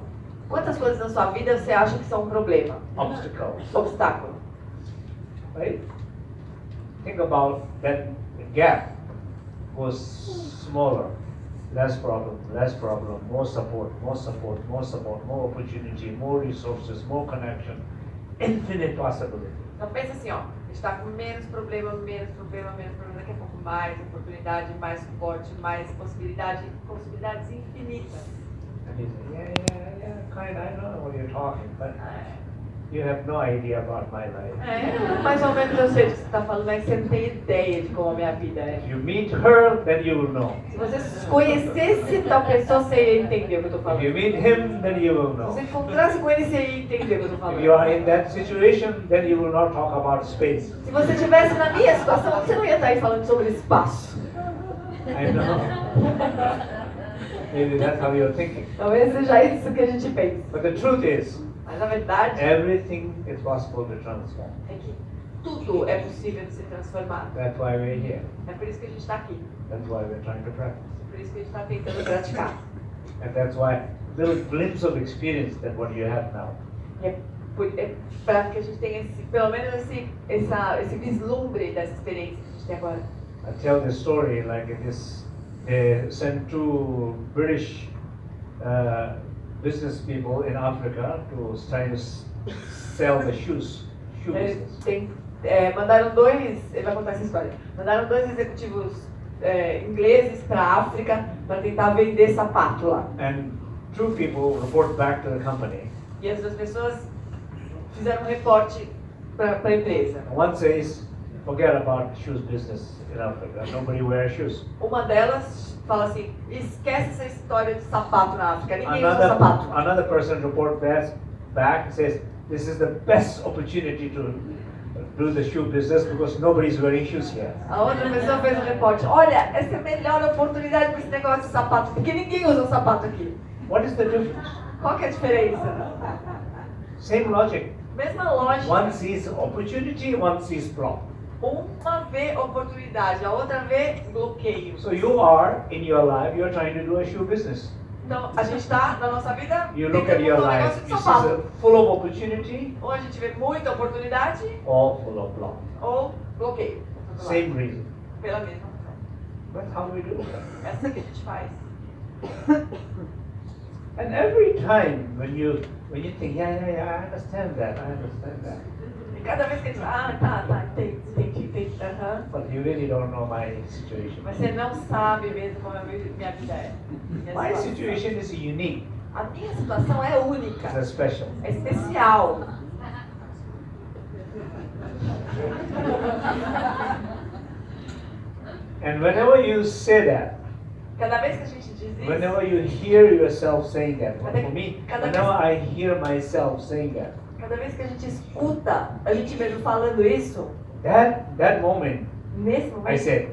Quantas coisas na sua vida você acha que são um problema? Obstacle, Obstáculo. right? Think about that gap was smaller. Less problem, more support, more support, more support, more opportunity, more resources, more connection, infinite possibility. Então pensa assim, ó, a gente está com menos problema, daqui a pouco mais oportunidade, mais suporte, mais possibilidades infinitas. And you say, yeah, kind of, I know what you're talking, but you have no idea about my life. Mais ou menos eu sei do que você está falando, mas você não tem ideia de como a minha vida é. If you meet her, then you will know. Se você conhecesse tal pessoa, você ia entender o que eu estou If falando. you meet him, then you will Se know. você encontrasse com ele, você ia entender o que eu estou If you falando. are in that situation, then you will not talk about space. Se você estivesse na minha situação, você não ia estar aí falando sobre espaço. I know. Maybe that's how you're thinking. Talvez seja isso que a gente pensa. But the truth is, Mas a verdade everything is possible to transform. é que tudo é possível de ser transformado. That's why we're here. É por isso que a gente está aqui. That's why we're trying to practice. É por isso que a gente está tentando praticar. And that's why little glimpse of experience that what you have now. É para que a gente tenha pelo menos esse vislumbre dessa experiência que a gente tem agora. I tell this story like they sent two British business people in Africa to try to sell the shoe business. Mandaram dois, ele vai contar essa história, mandaram dois executivos ingleses para a África para tentar vender sapato lá. And two people report back to the company. E as duas pessoas fizeram um reporte para a empresa. One says, forget about shoes business in Africa. Nobody wears shoes. Uma delas fala assim, esquece essa história de sapato na África, ninguém usa sapato. Another person report back and says, this is the best opportunity to do the shoe business because nobody is wearing shoes here. A outra pessoa fez um reporte, olha, essa é a melhor oportunidade para esse negócio de sapato, porque ninguém usa um sapato aqui. What is the difference? Qual que é a diferença? Same logic. Mesma lógica. One sees opportunity, one sees problem. Uma vê oportunidade, a outra vê bloqueio. So you are, in your life, you're trying to do a shoe business. Então, a gente está, na nossa vida, You look at tentando your um life, negócio de you see sapato. full of opportunity Ou a gente vê muita oportunidade, or full of problem. ou bloqueio. Same reason. Pela mesma razão. That's how we do it. É assim que a gente faz. And every time when you think, yeah, I understand that. E cada vez que a gente fala, tá, entendi. Aham. But you really don't know my situation. Mas você não sabe mesmo como minha vida é. Minha My situação. situation is unique. A minha situação é única. It's special. É especial. And whenever you say that, Cada vez que a gente diz isso, whenever you hear yourself saying that, for me, Cada whenever vez- I hear myself saying that, cada vez que a gente escuta a gente mesmo falando isso, that moment, nesse I momento, said,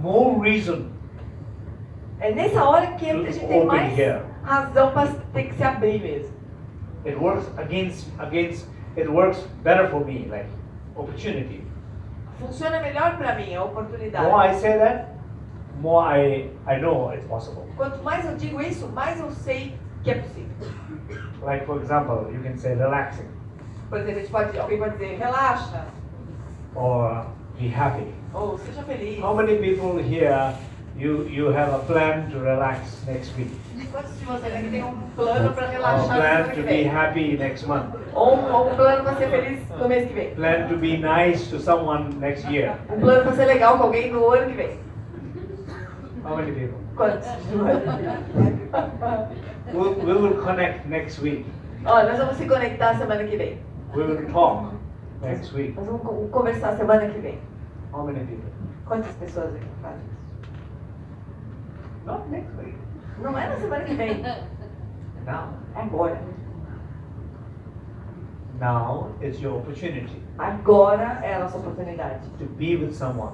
more reason é nessa hora que a to gente tem open mais here. razão para ter que se abrir mesmo. It works it works better for me, like opportunity. Funciona melhor para mim, a oportunidade. More I say that, more I know it's possible. Quanto mais eu digo isso, mais eu sei que é possível. Like for example, you can say relaxing Por exemplo, alguém pode dizer, relaxa, or be happy. ou seja feliz. How many people here you have a plan to relax next week? Quantos de vocês aqui tem um plano para Or relaxar na plan semana to que be vem? happy next month? Ou um plano para ser feliz no mês que vem? Plan to be nice to someone next year? Um plano para ser legal com alguém no ano que vem? How many people? Quantos? We will connect next week. Ó, nós vamos se conectar semana que vem. We will talk next week. Nós vamos conversar semana que vem. How many people? Quantas pessoas aqui fazem isso? Not next week. Não é na semana que vem, Now. é agora. Now is your opportunity Agora é a nossa oportunidade. to be with someone.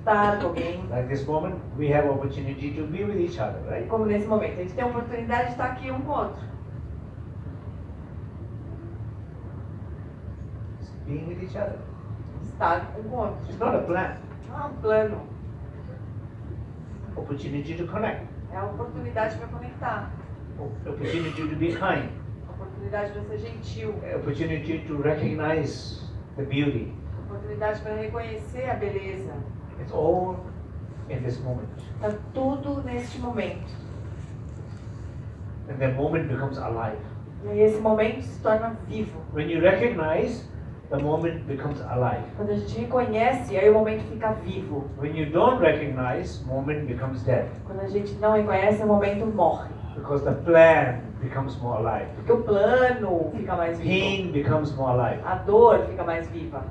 Estar com alguém. Like this moment, we have opportunity to be with each other, right? Como nesse momento, a gente tem a oportunidade de estar aqui um com o outro. Being with each other. Estar um com o outro. It's not a plan. Não é um plano, Opportunity to connect. é a oportunidade para conectar. Opportunity to be kind. A oportunidade para ser gentil. Opportunity to recognize the beauty. A oportunidade para reconhecer a beleza. It's all in this moment. Está tudo neste momento. And the moment becomes alive. E aí esse momento se torna vivo. When you recognize, the moment becomes alive. Quando a gente reconhece, aí o momento fica vivo. When you don't recognize, moment becomes dead. Quando a gente não reconhece, o momento morre. Because the plan becomes more alive. Porque o plano fica mais vivo. Pain becomes more alive. A dor fica mais viva.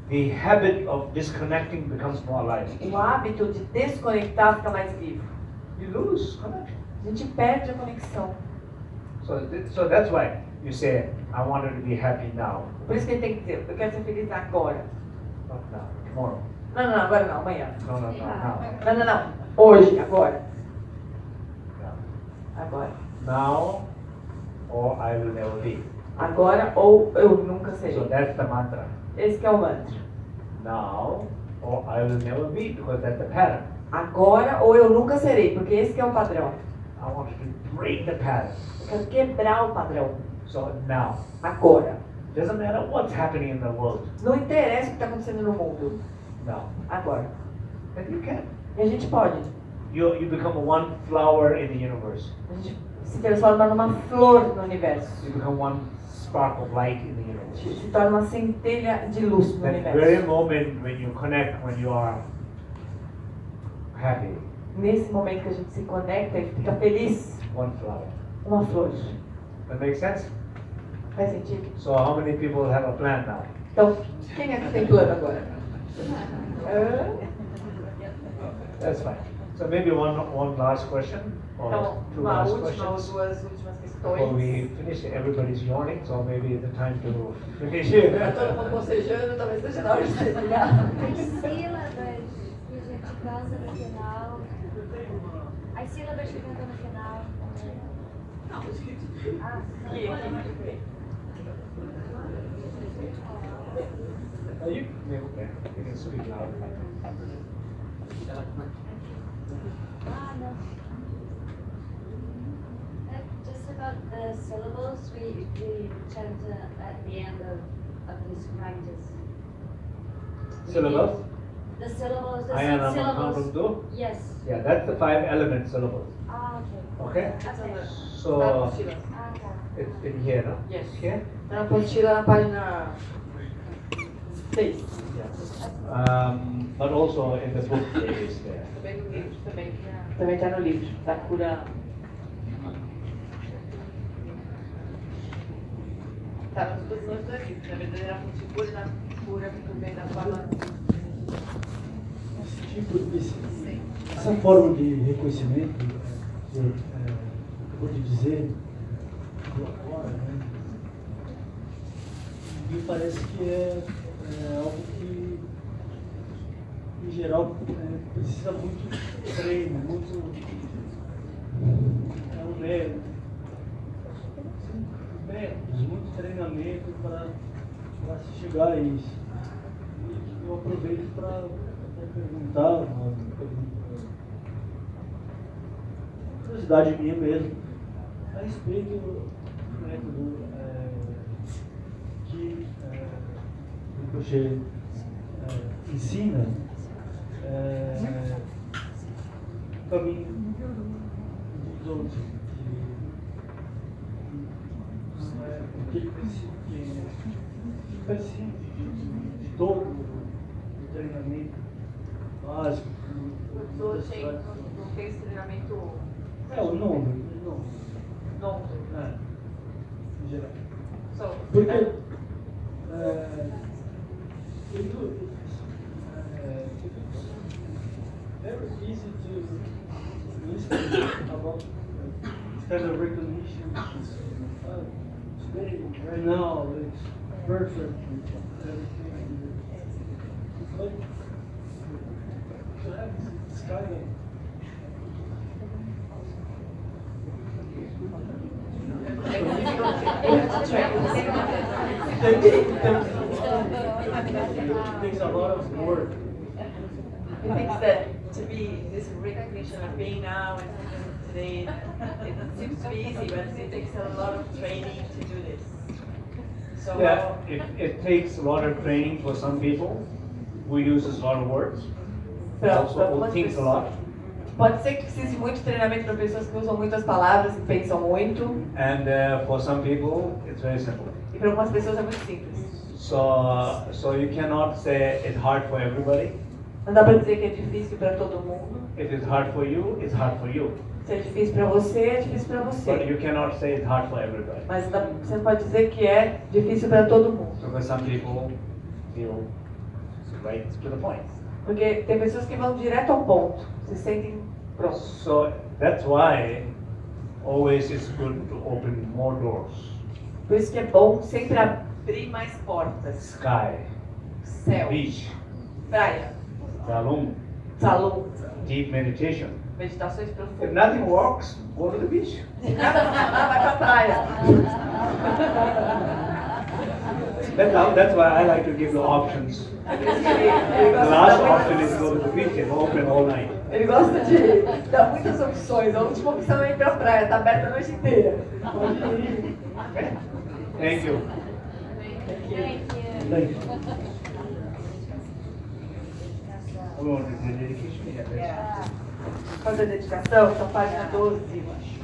The habit of disconnecting becomes more alive. O hábito de desconectar fica mais vivo. You lose connection. A gente perde a conexão. So that's why you say, I wanted to be happy now. Por isso que ele tem que dizer, eu quero ser feliz agora. Not now, tomorrow. Não, agora não, amanhã. No, now. Não. Hoje, agora. Now. Agora. Now or I will never be. Agora ou eu nunca serei. So that's the mantra. Esse que é o mantra. Now or I will never be, because that's the pattern. Agora ou eu nunca serei, porque esse que é o padrão. I wanted to break the pattern. Eu quero quebrar o padrão. So now, Agora. doesn't matter what's happening in the world. Não interessa o que está acontecendo no mundo. Now, Agora. then you can. E a gente pode. You become one flower in the universe. A gente se transforma numa flor no universo. You become one spark of light in the universe. Se torna uma centelha de luz no That universo. very moment when you connect, when you are happy, Nesse momento que a gente se conecta e fica feliz, one flower. uma flor. That makes sense? Faz sentido? So how many people have a plan now? Então, quem é que tem plano agora? That's fine. So maybe one last question or Então, two uma last última ou questions duas últimas before questões. we finish. Everybody's yawning, so maybe the time to finish. Tá todo mundo bocejando, talvez seja na hora de terminar. As sílabas que a gente canta no final. As sílabas que canta no final. Aqui. You can speak loud. No. Just about the syllables we chant at the end of this practice. Syllables? The syllables, the Ayana six syllables. Mahamuddu? Yes. Yeah, that's the 5 element syllables. Okay. Okay? Okay. So Okay. it's in here, no? Yes. Here? Tá na apostila na página 6. But also in the book it is there. Também no livro, também. Também está no livro, da Cura. Tá nas duas mãos do livro. Na verdade era muito cura na cura, muito bem na forma. Essa forma de reconhecimento, eu vou te dizer, agora, né? Me parece que é algo que, em geral, precisa muito treino, muito métodos, muito treinamento para se chegar a isso. E eu aproveito para perguntar, uma curiosidade minha mesmo, a respeito do método que o Rinpoche ensina, o caminho dos outros, que precisa de todo o treinamento básico. Não tem esse treinamento. O nome. Em geral. Porque very easy to listen about this kind of recognition. Today, right now, it's perfect. Everything. But to have this kind of it takes a lot of work. He thinks that to be this recognition of being now and today, it seems to be easy, but it takes a lot of training to do this. So Yeah, it takes a lot of training for some people who uses a lot of words. Also who thinks a lot. Pode ser que precise de muito treinamento para pessoas que usam muitas palavras e pensam muito. And for some people, it's very simple. E para algumas pessoas é muito simples. So you cannot say it's hard for everybody. Não dá para dizer que é difícil para todo mundo. If it's hard for you, it's hard for you. Se é difícil para você, é difícil para But você. you cannot say it's hard for everybody. Mas você não pode dizer que é difícil para todo mundo. Because some people feel right to the point. Porque tem pessoas que vão direto ao ponto, se sentem prontos. So that's why always it's good to open more doors. Por isso que é bom sempre abrir mais portas. Sky, Céu, beach, praia, salon, salão, deep meditation. meditações If profundas. nothing works, go to the beach. Se nada funcionar, vai pra praia. That's why I like to give the options. Ele The gosta last de dar option is muitas- go to the beach and open all night. Ele gosta de dar muitas opções. A última opção é ir pra praia, tá aberta a noite inteira. Pode ir. Thank you. Thank you. Hello, the dedication. Yeah, Fazer a dedicação, então página 12, eu acho.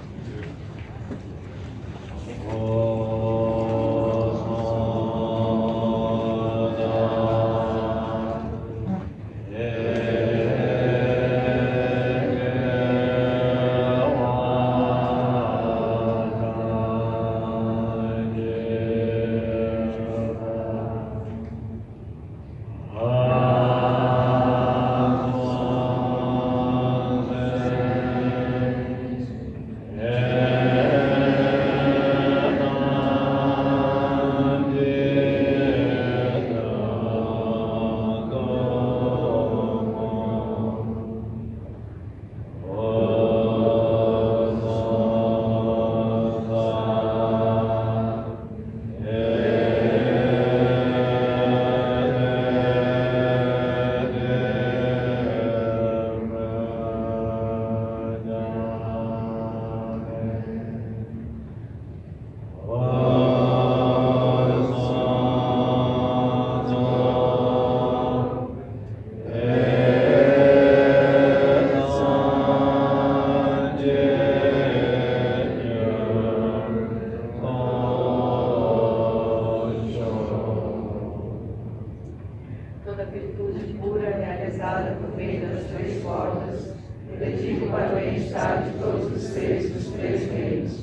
bem-estar de todos os seres dos três reinos,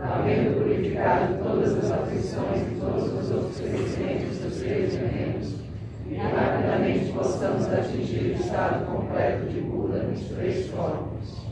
havendo purificado todas as aflições e todos os outros conhecimentos dos três reinos, e rapidamente possamos atingir o estado completo de Buda nos três corpos.